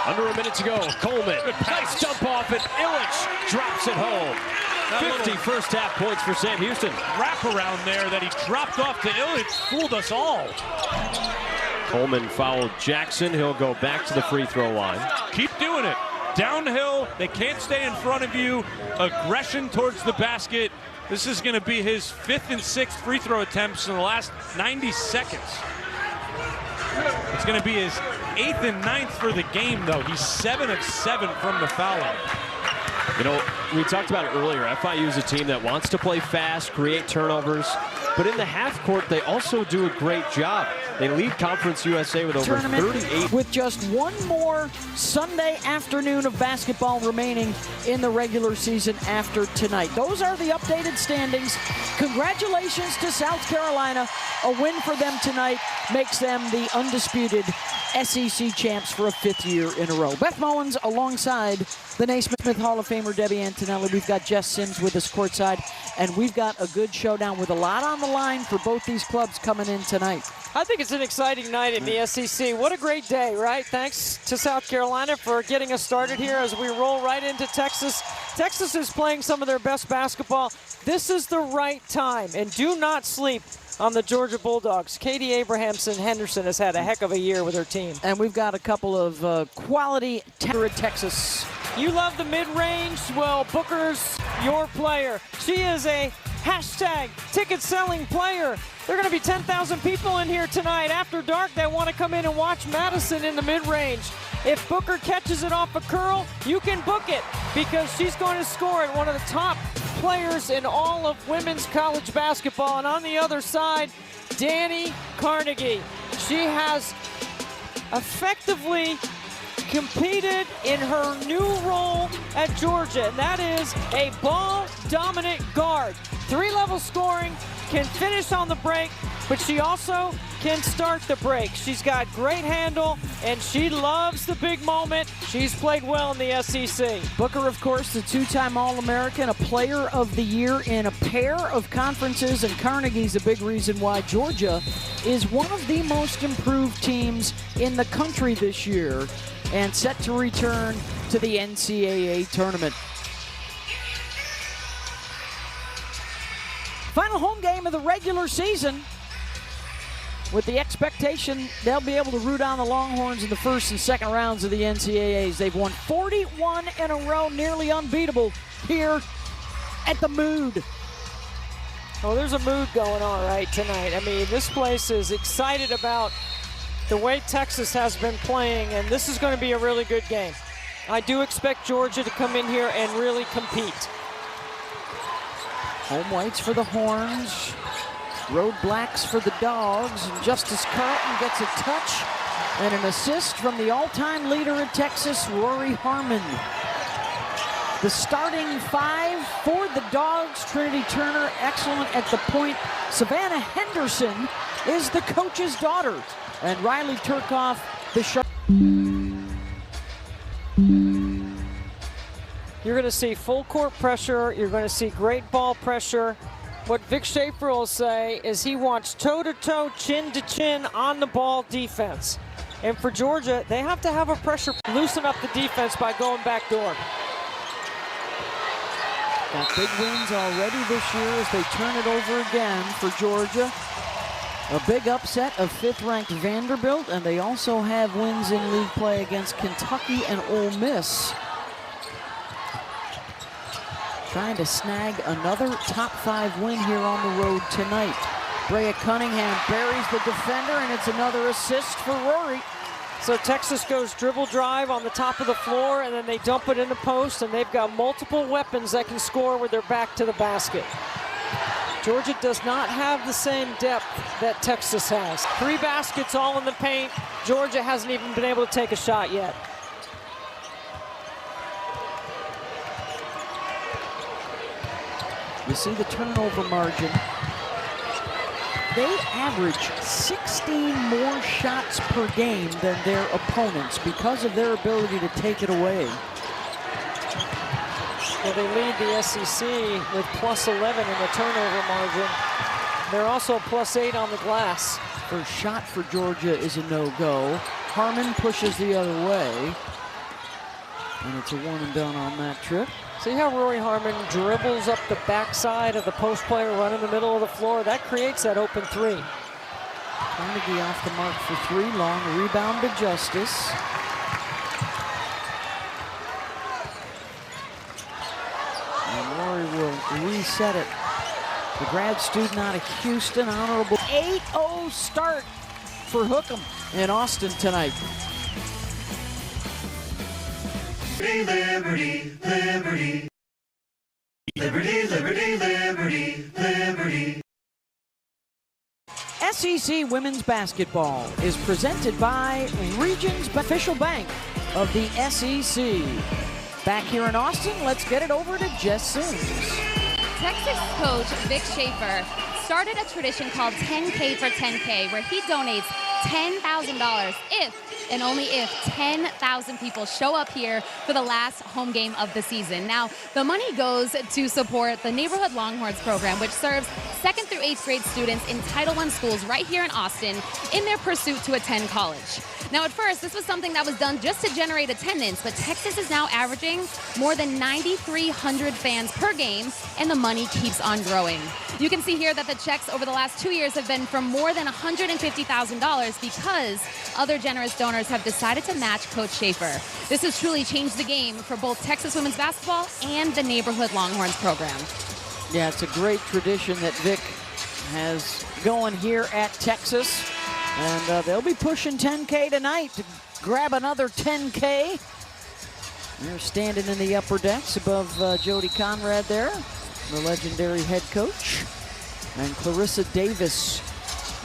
Under a minute to go. Coleman, nice dump off, and Ilic drops it home. 50 first half points for Sam Houston. Wrap around there that he dropped off to Ilic fooled us all. Coleman fouled Jackson. He'll go back to the free throw line. Keep doing it. Downhill, they can't stay in front of you. Aggression towards the basket. This is going to be his 5th and 6th free throw attempts in the last 90 seconds. It's going to be his 8th and 9th for the game, though. He's 7 of 7 from the foul line. You know, we talked about it earlier. FIU is a team that wants to play fast, create turnovers, but in the half court, they also do a great job. They lead Conference USA with over 38. With just one more Sunday afternoon of basketball remaining in the regular season after tonight. Those are the updated standings. Congratulations to South Carolina. A win for them tonight makes them the undisputed SEC champs for a 5th year in a row. Beth Mullins alongside the Naismith Hall of Famer Debbie Antonelli. We've got Jess Sims with us courtside, and we've got a good showdown with a lot on the line for both these clubs coming in tonight. I think it's an exciting night in the SEC. What a great day, right? Thanks to South Carolina for getting us started here as we roll right into Texas. Texas is playing some of their best basketball. This is the right time, and do not sleep on the Georgia Bulldogs. Katie Abrahamson-Henderson has had a heck of a year with her team. And we've got a couple of quality Texas. You love the mid-range? Well, Booker's your player. She is a hashtag ticket-selling player. There are going to be 10,000 people in here tonight after dark that want to come in and watch Madison in the mid-range. If Booker catches it off a curl, you can book it because she's going to score at one of the top players in all of women's college basketball. And on the other side, Danny Carnegie. She has effectively competed in her new role at Georgia, and that is a ball-dominant guard. 3-level scoring, can finish on the break, but she also can start the break. She's got great handle, and she loves the big moment. She's played well in the SEC. Booker, of course, the 2-time All-American, a player of the year in a pair of conferences, and Carnegie's a big reason why Georgia is one of the most improved teams in the country this year and set to return to the NCAA tournament. Final home game of the regular season, with the expectation they'll be able to root on the Longhorns in the first and second rounds of the NCAAs. They've won 41 in a row, nearly unbeatable here at the Mood. Oh, there's a mood going on right tonight. I mean, this place is excited about the way Texas has been playing, and this is going to be a really good game. I do expect Georgia to come in here and really compete. Home whites for the Horns, road blacks for the Dogs, and Justice Carlton gets a touch and an assist from the all-time leader at Texas, Rory Harmon. The starting 5 for the Dogs, Trinity Turner, excellent at the point. Savannah Henderson is the coach's daughter, and Riley Turkoff, the sharp. You're going to see full court pressure. You're going to see great ball pressure. What Vic Schaefer will say is he wants toe-to-toe, chin-to-chin on the ball defense. And for Georgia, they have to have a pressure, loosen up the defense by going back door. Got big wins already this year as they turn it over again for Georgia. A big upset of 5th-ranked Vanderbilt, and they also have wins in league play against Kentucky and Ole Miss. Trying to snag another top 5 win here on the road tonight. Brea Cunningham buries the defender, and it's another assist for Rory. So Texas goes dribble drive on the top of the floor, and then they dump it in the post, and they've got multiple weapons that can score with their back to the basket. Georgia does not have the same depth that Texas has. 3 baskets all in the paint. Georgia hasn't even been able to take a shot yet. You see the turnover margin. They average 16 more shots per game than their opponents because of their ability to take it away. Well, they lead the SEC with +11 in the turnover margin. They're also +8 on the glass. First shot for Georgia is a no-go. Harmon pushes the other way. And it's a one and done on that trip. See how Rory Harmon dribbles up the backside of the post player, run in the middle of the floor? That creates that open 3. Carnegie off the mark for three. Long rebound to Justice. And Rory will reset it. The grad student out of Houston, honorable 8-0 start for Hookham in Austin tonight. Liberty, liberty, liberty, liberty, liberty, liberty. SEC Women's Basketball is presented by Regions Official Bank of the SEC. Back here in Austin, let's get it over to Jess Sims. Texas coach Vic Schaefer started a tradition called 10K for 10K, where he donates $10,000 if and only if 10,000 people show up here for the last home game of the season. Now, the money goes to support the Neighborhood Longhorns program, which serves 2nd through 8th grade students in Title I schools right here in Austin in their pursuit to attend college. Now, at first, this was something that was done just to generate attendance, but Texas is now averaging more than 9,300 fans per game, and the money keeps on growing. You can see here that the checks over the last 2 years have been for more than $150,000 because other generous donors have decided to match Coach Schaefer. This has truly changed the game for both Texas women's basketball and the Neighborhood Longhorns program. Yeah, it's a great tradition that Vic has going here at Texas. And they'll be pushing 10K tonight to grab another 10K. They're standing in the upper decks above Jody Conrad there, the legendary head coach. And Clarissa Davis,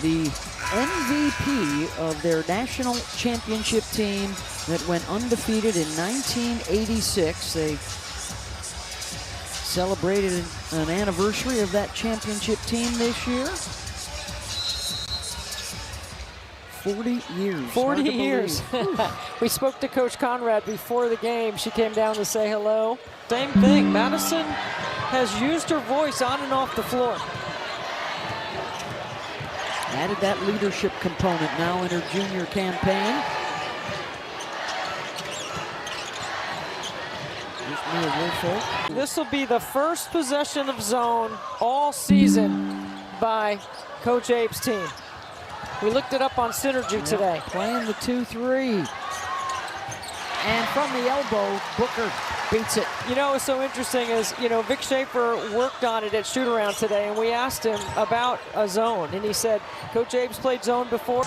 the MVP of their national championship team that went undefeated in 1986. They celebrated an anniversary of that championship team this year. 40 years. 40 years. We spoke to Coach Conrad before the game. She came down to say hello. Same thing. Madison has used her voice on and off the floor. Added that leadership component now in her junior campaign. This will be the first possession of zone all season by Coach Abe's team. We looked it up on Synergy today. Playing the 2-3. And from the elbow, Booker beats it. You know, what's so interesting is, you know, Vic Schaefer worked on it at shoot-around today, and we asked him about a zone, and he said, Coach Abe's played zone before.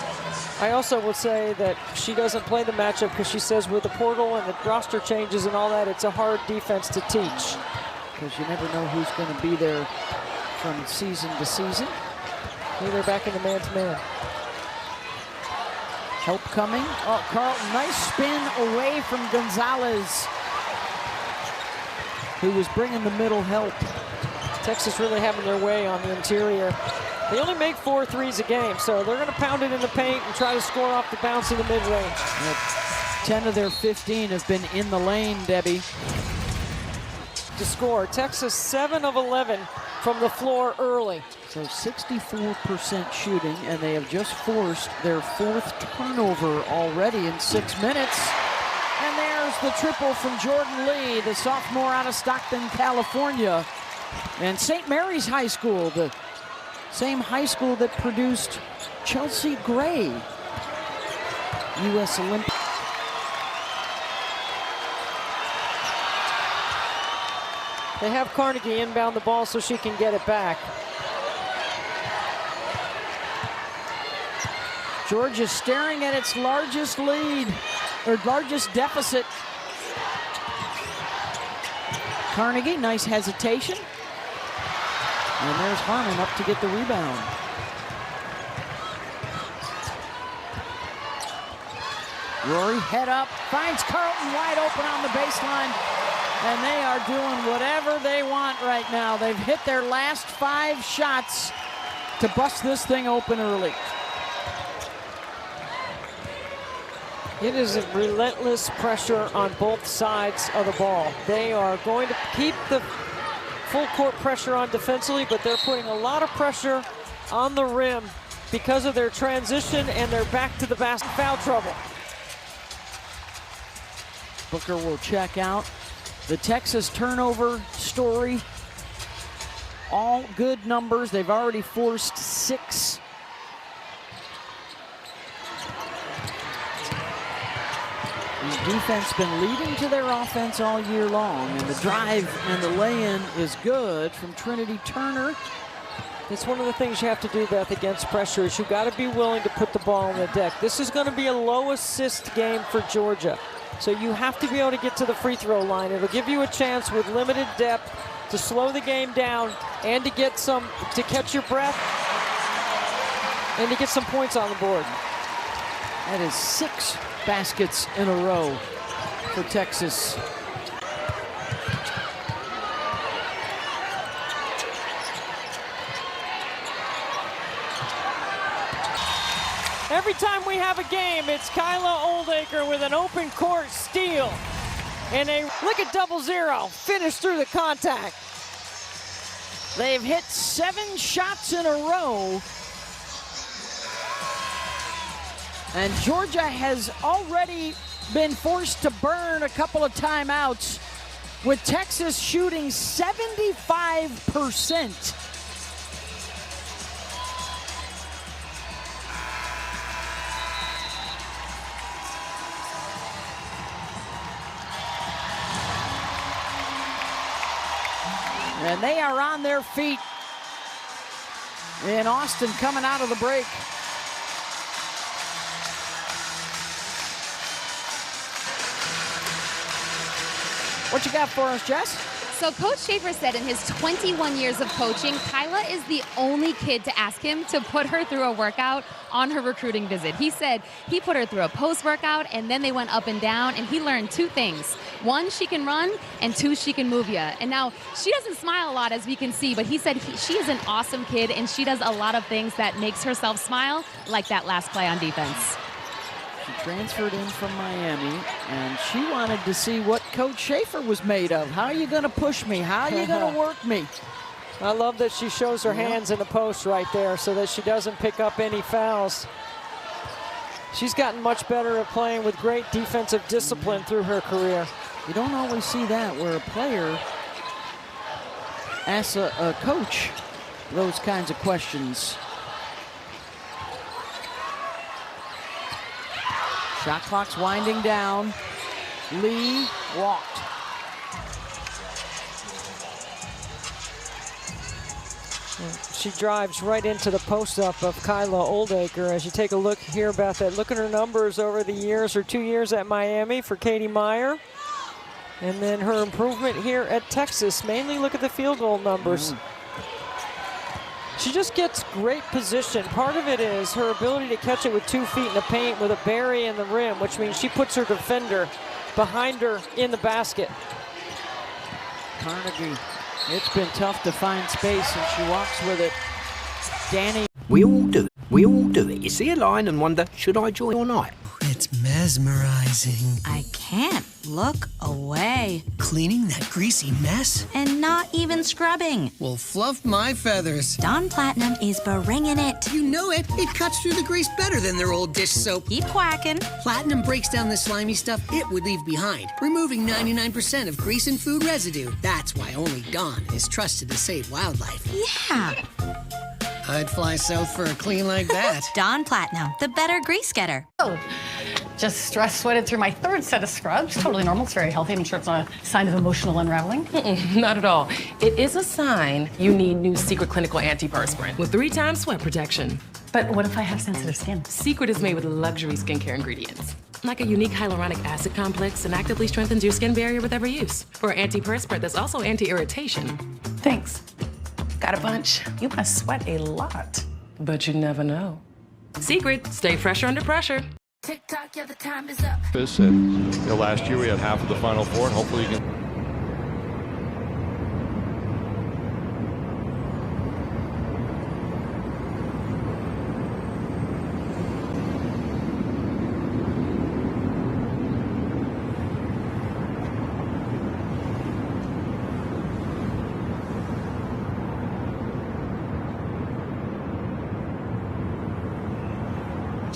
I also would say that she doesn't play the matchup because she says with the portal and the roster changes and all that, it's a hard defense to teach. Because you never know who's going to be there from season to season. Here they're back in the man-to-man. Help coming. Oh, Carlton, nice spin away from Gonzalez, who was bringing the middle help. Texas really having their way on the interior. They only make 4 threes a game, so they're going to pound it in the paint and try to score off the bounce in the mid-range. 10 of their 15 have been in the lane, Debbie. To score. Texas 7 of 11 from the floor early. So 64% shooting, and they have just forced their 4th turnover already in 6 minutes. And there's the triple from Jordan Lee, the sophomore out of Stockton, California. And St. Mary's High School, the same high school that produced Chelsea Gray, U.S. Olympic. They have Carnegie inbound the ball so she can get it back. Georgia staring at its largest lead, or largest deficit. Carnegie, nice hesitation. And there's Harmon up to get the rebound. Rory, head up, finds Carlton wide open on the baseline. And they are doing whatever they want right now. They've hit their last 5 shots to bust this thing open early. It is a relentless pressure on both sides of the ball. They are going to keep the full court pressure on defensively, but they're putting a lot of pressure on the rim because of their transition and their back to the basket. Foul trouble. Booker will check out. The Texas turnover story, all good numbers. They've already forced 6. His defense been leading to their offense all year long, and the drive and the lay-in is good from Trinity Turner. It's one of the things you have to do, Beth, against pressure is you got to be willing to put the ball on the deck. This is going to be a low assist game for Georgia. So you have to be able to get to the free throw line. It'll give you a chance with limited depth to slow the game down and to get some, to catch your breath and to get some points on the board. That is 6 baskets in a row for Texas. Every time we have a game, it's Kyla Oldacre with an open court steal. And a look at 0-0, finish through the contact. They've hit 7 shots in a row. And Georgia has already been forced to burn a couple of timeouts, with Texas shooting 75%. And they are on their feet in Austin coming out of the break. What you got for us, Jess? So Coach Schaefer said in his 21 years of coaching, Kyla is the only kid to ask him to put her through a workout on her recruiting visit. He said he put her through a post-workout, and then they went up and down, and he learned 2 things. 1, she can run, and 2, she can move you. And now, she doesn't smile a lot, as we can see, but he said she is an awesome kid, and she does a lot of things that makes herself smile, like that last play on defense. She transferred in from Miami, and she wanted to see what Coach Schaefer was made of. How are you going to push me? How are you going to work me? I love that she shows her hands in the post right there so that she doesn't pick up any fouls. She's gotten much better at playing with great defensive discipline through her career. You don't always see that, where a player asks a coach those kinds of questions. Shot clock's winding down. Lee walked. She drives right into the post-up of Kyla Oldacre. As you take a look here about that, look at her numbers over the years, her 2 years at Miami for Katie Meyer. And then her improvement here at Texas. Mainly look at the field goal numbers. She just gets great position. Part of it is her ability to catch it with 2 feet in the paint with a bury in the rim, which means she puts her defender behind her in the basket. Carnegie, it's been tough to find space, and she walks with it. Danny. We all do it. We all do it. You see a line and wonder, should I join or not? It's mesmerizing. I can't look away. Cleaning that greasy mess? And not even scrubbing. Well, fluff my feathers. Dawn Platinum is bringing it. You know it. It cuts through the grease better than their old dish soap. Keep quacking. Platinum breaks down the slimy stuff it would leave behind, removing 99% of grease and food residue. That's why only Dawn is trusted to save wildlife. Yeah. I'd fly south for a clean like that. Dawn Platinum, the better grease getter. Oh, just stress sweated through my 3rd set of scrubs. Totally normal. It's very healthy. I'm sure it's not a sign of emotional unraveling. Not at all. It is a sign you need new Secret Clinical Antiperspirant with 3 times sweat protection. But what if I have sensitive skin? Secret is made with luxury skincare ingredients, like a unique hyaluronic acid complex, and actively strengthens your skin barrier with every use. For antiperspirant that's also anti-irritation. Thanks. Got a bunch. You must sweat a lot. But you never know. Secret, stay fresher under pressure. Tick-tock, yeah, the time is up. Last year we had half of the Final Four, and hopefully you can.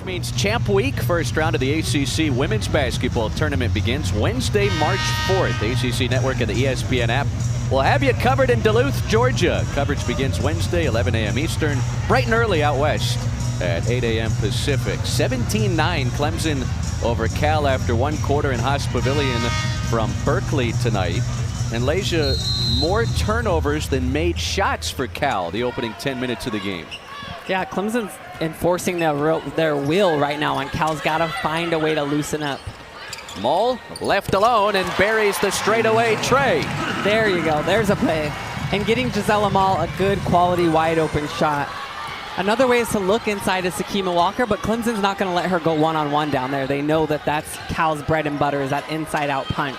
Means Champ Week. First round of the ACC Women's Basketball Tournament begins Wednesday, March 4th. ACC Network and the ESPN app will have you covered in Duluth, Georgia. Coverage begins Wednesday, 11 a.m. Eastern, bright and early out west at 8 a.m. Pacific. 17-9 Clemson over Cal after 1 quarter in Haas Pavilion from Berkeley tonight. And Leja, more turnovers than made shots for Cal the opening 10 minutes of the game. Yeah, Clemson's enforcing their will right now, and Cal's got to find a way to loosen up. Mull left alone and buries the straightaway tray. There you go. There's a play. And getting Gisela Mull a good quality wide open shot. Another way is to look inside to Sakima Walker, but Clemson's not going to let her go one-on-one down there. They know that that's Cal's bread and butter, is that inside-out punch.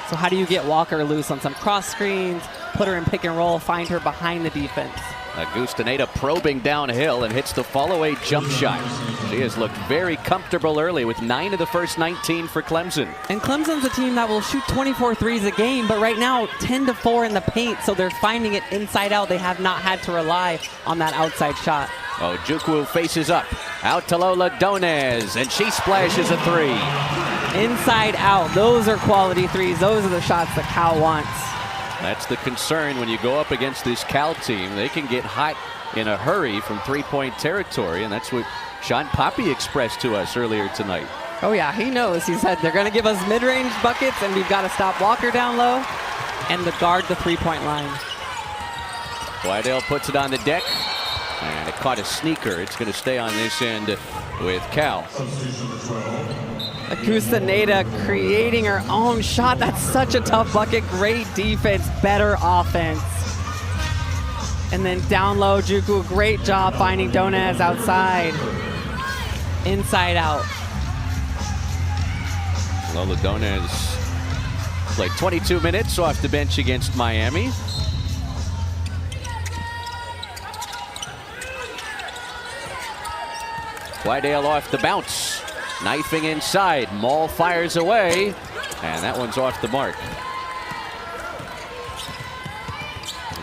So how do you get Walker loose on some cross screens, put her in pick and roll, find her behind the defense? Augustaneda probing downhill and hits the fall-away jump shot. She has looked very comfortable early with 9 of the first 19 for Clemson. And Clemson's a team that will shoot 24 threes a game, but right now 10-4 in the paint, so they're finding it inside out. They have not had to rely on that outside shot. Ojukwu faces up. Out to Lola Donez, and she splashes a 3. Inside out. Those are quality threes. Those are the shots that Cal wants. That's the concern when you go up against this Cal team. They can get hot in a hurry from three-point territory, and that's what Sean Poppy expressed to us earlier tonight. Oh yeah, he knows. He said they're going to give us mid-range buckets, and we've got to stop Walker down low and to guard the three-point line. Wydell puts it on the deck, and it caught a sneaker. It's going to stay on this end with Cal. Augustaneda creating her own shot. That's such a tough bucket. Great defense, better offense. And then down low, Juku, great job finding Donez outside. Inside out. Lola Donez played 22 minutes off the bench against Miami. Wydell off the bounce. Knifing inside. Mull fires away, and that one's off the mark.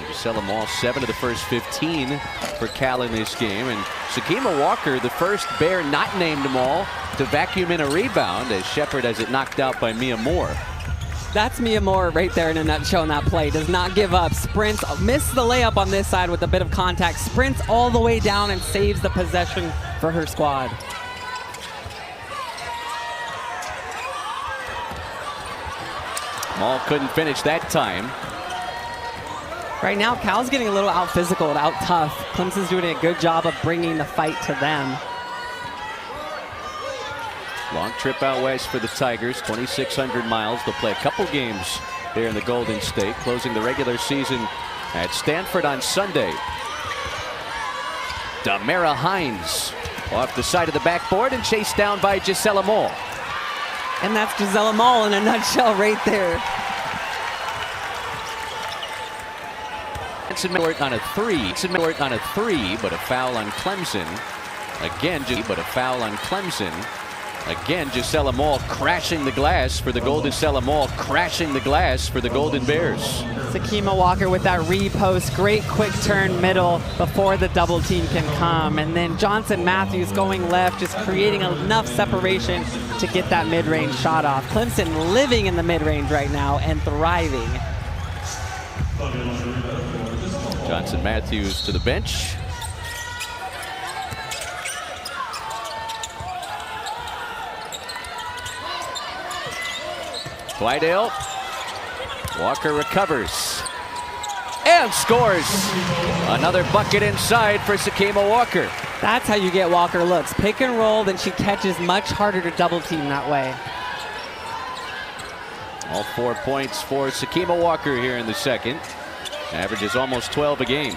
Gisela Mull, 7 of the first 15 for Cal in this game. And Sakima Walker, the first Bear not named Mull to vacuum in a rebound, as Shepard has it knocked out by Mia Moore. That's Mia Moore right there in a nutshell in that play. Does not give up. Sprints, missed the layup on this side with a bit of contact. Sprints all the way down and saves the possession for her squad. Mull couldn't finish that time. Right now, Cal's getting a little out physical, out tough. Clemson's doing a good job of bringing the fight to them. Long trip out west for the Tigers, 2,600 miles. They'll play a couple games here in the Golden State, closing the regular season at Stanford on Sunday. Damara Hines off the side of the backboard and chased down by Gisela Mull. And that's Gisela Mull in a nutshell right there. It's a Miller on a 3. It's a Miller on a 3, but a foul on Clemson. Again, but a foul on Clemson. Again, Gisela Mull crashing the glass for the Golden Bears. Sakima Walker with that repost, great quick turn middle before the double team can come. And then Johnson Matthews going left, just creating enough separation to get that mid-range shot off. Clemson living in the mid-range right now and thriving. Johnson Matthews to the bench. Wydell. Walker recovers and scores. Another bucket inside for Sakima Walker. That's how you get Walker looks. Pick and roll, then she catches much harder to double team that way. All 4 points for Sakima Walker here in the second. Averages almost 12 a game.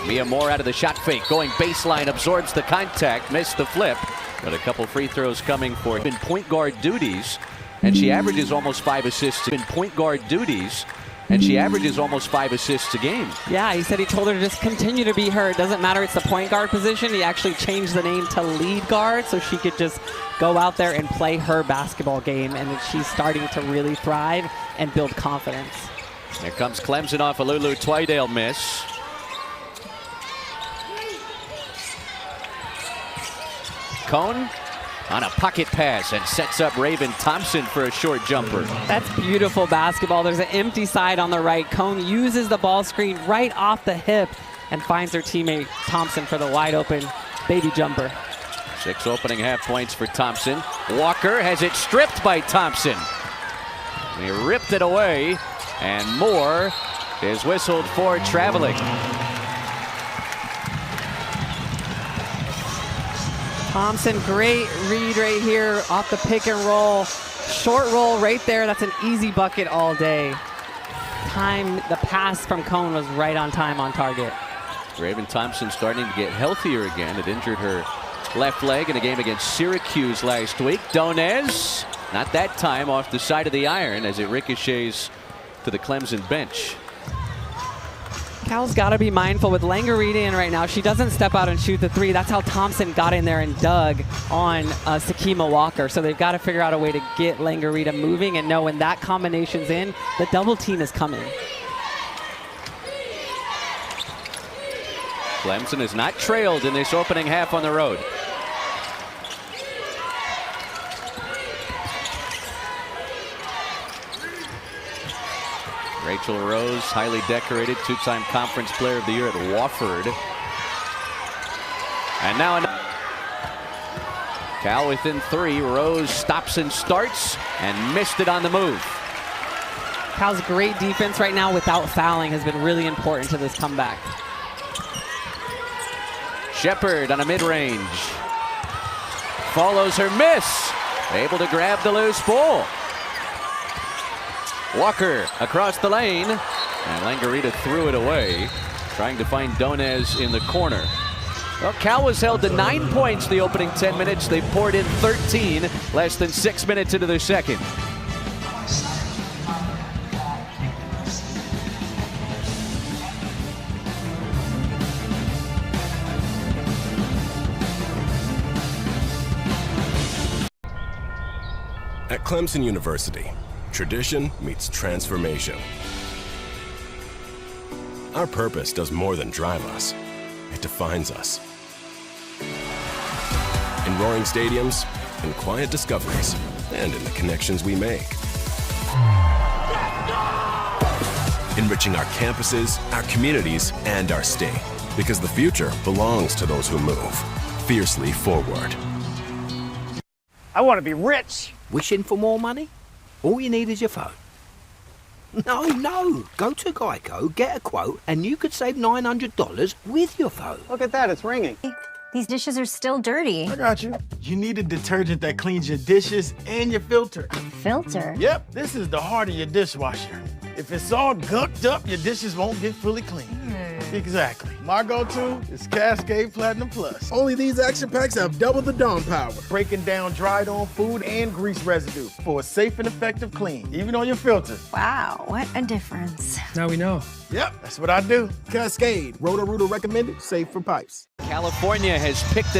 Mia Moore out of the shot fake, going baseline, absorbs the contact, missed the flip, but a couple free throws coming for in point guard duties, and she averages almost 5 assists in point guard duties, and she averages almost 5 assists a game. Yeah, he said he told her to just continue to be her. It doesn't matter, it's the point guard position. He actually changed the name to lead guard so she could just go out there and play her basketball game, and she's starting to really thrive and build confidence. Here comes Clemson off a Lulu Twydale miss. Cone on a pocket pass and sets up Raven Thompson for a short jumper. That's beautiful basketball. There's an empty side on the right. Cone uses the ball screen right off the hip and finds her teammate Thompson for the wide open baby jumper. 6 opening half points for Thompson. Walker has it stripped by Thompson. He ripped it away, and Moore is whistled for traveling. Thompson, great read right here off the pick and roll. Short roll right there. That's an easy bucket all day. The pass from Cone was right on time, on target. Raven Thompson starting to get healthier again. It injured her left leg in a game against Syracuse last week. Donez, not that time, off the side of the iron as it ricochets to the Clemson bench. Cal's got to be mindful with Langarita in right now. She doesn't step out and shoot the 3. That's how Thompson got in there and dug on Sakima Walker. So they've got to figure out a way to get Langarita moving and know when that combination's in, the double team is coming. Clemson is not trailed in this opening half on the road. Rachel Rose, highly decorated, 2-time Conference Player of the Year at Wofford. And now Cal within 3. Rose stops and starts and missed it on the move. Cal's great defense right now without fouling has been really important to this comeback. Shepard on a mid-range. Follows her miss. Able to grab the loose ball. Walker across the lane, and Langarita threw it away, trying to find Donez in the corner. Well, Cal was held to 9 points the opening 10 minutes. They poured in 13, less than 6 minutes into the second. At Clemson University, tradition meets transformation. Our purpose does more than drive us. It defines us. In roaring stadiums, in quiet discoveries, and in the connections we make. Enriching our campuses, our communities, and our state. Because the future belongs to those who move fiercely forward. I want to be rich. Wishing for more money? All you need is your phone. No. Go to Geico, get a quote, and you could save $900 with your phone. Look at that, it's ringing. These dishes are still dirty. I got you. You need a detergent that cleans your dishes and your filter. Filter? Yep, this is the heart of your dishwasher. If it's all gunked up, your dishes won't get fully clean. Exactly. My go-to is Cascade Platinum Plus. Only these action packs have double the Dawn power, breaking down dried-on food and grease residue for a safe and effective clean, even on your filter. Wow, what a difference. Now we know. Yep, that's what I do. Cascade, Roto-Rooter recommended, safe for pipes. California has picked it up.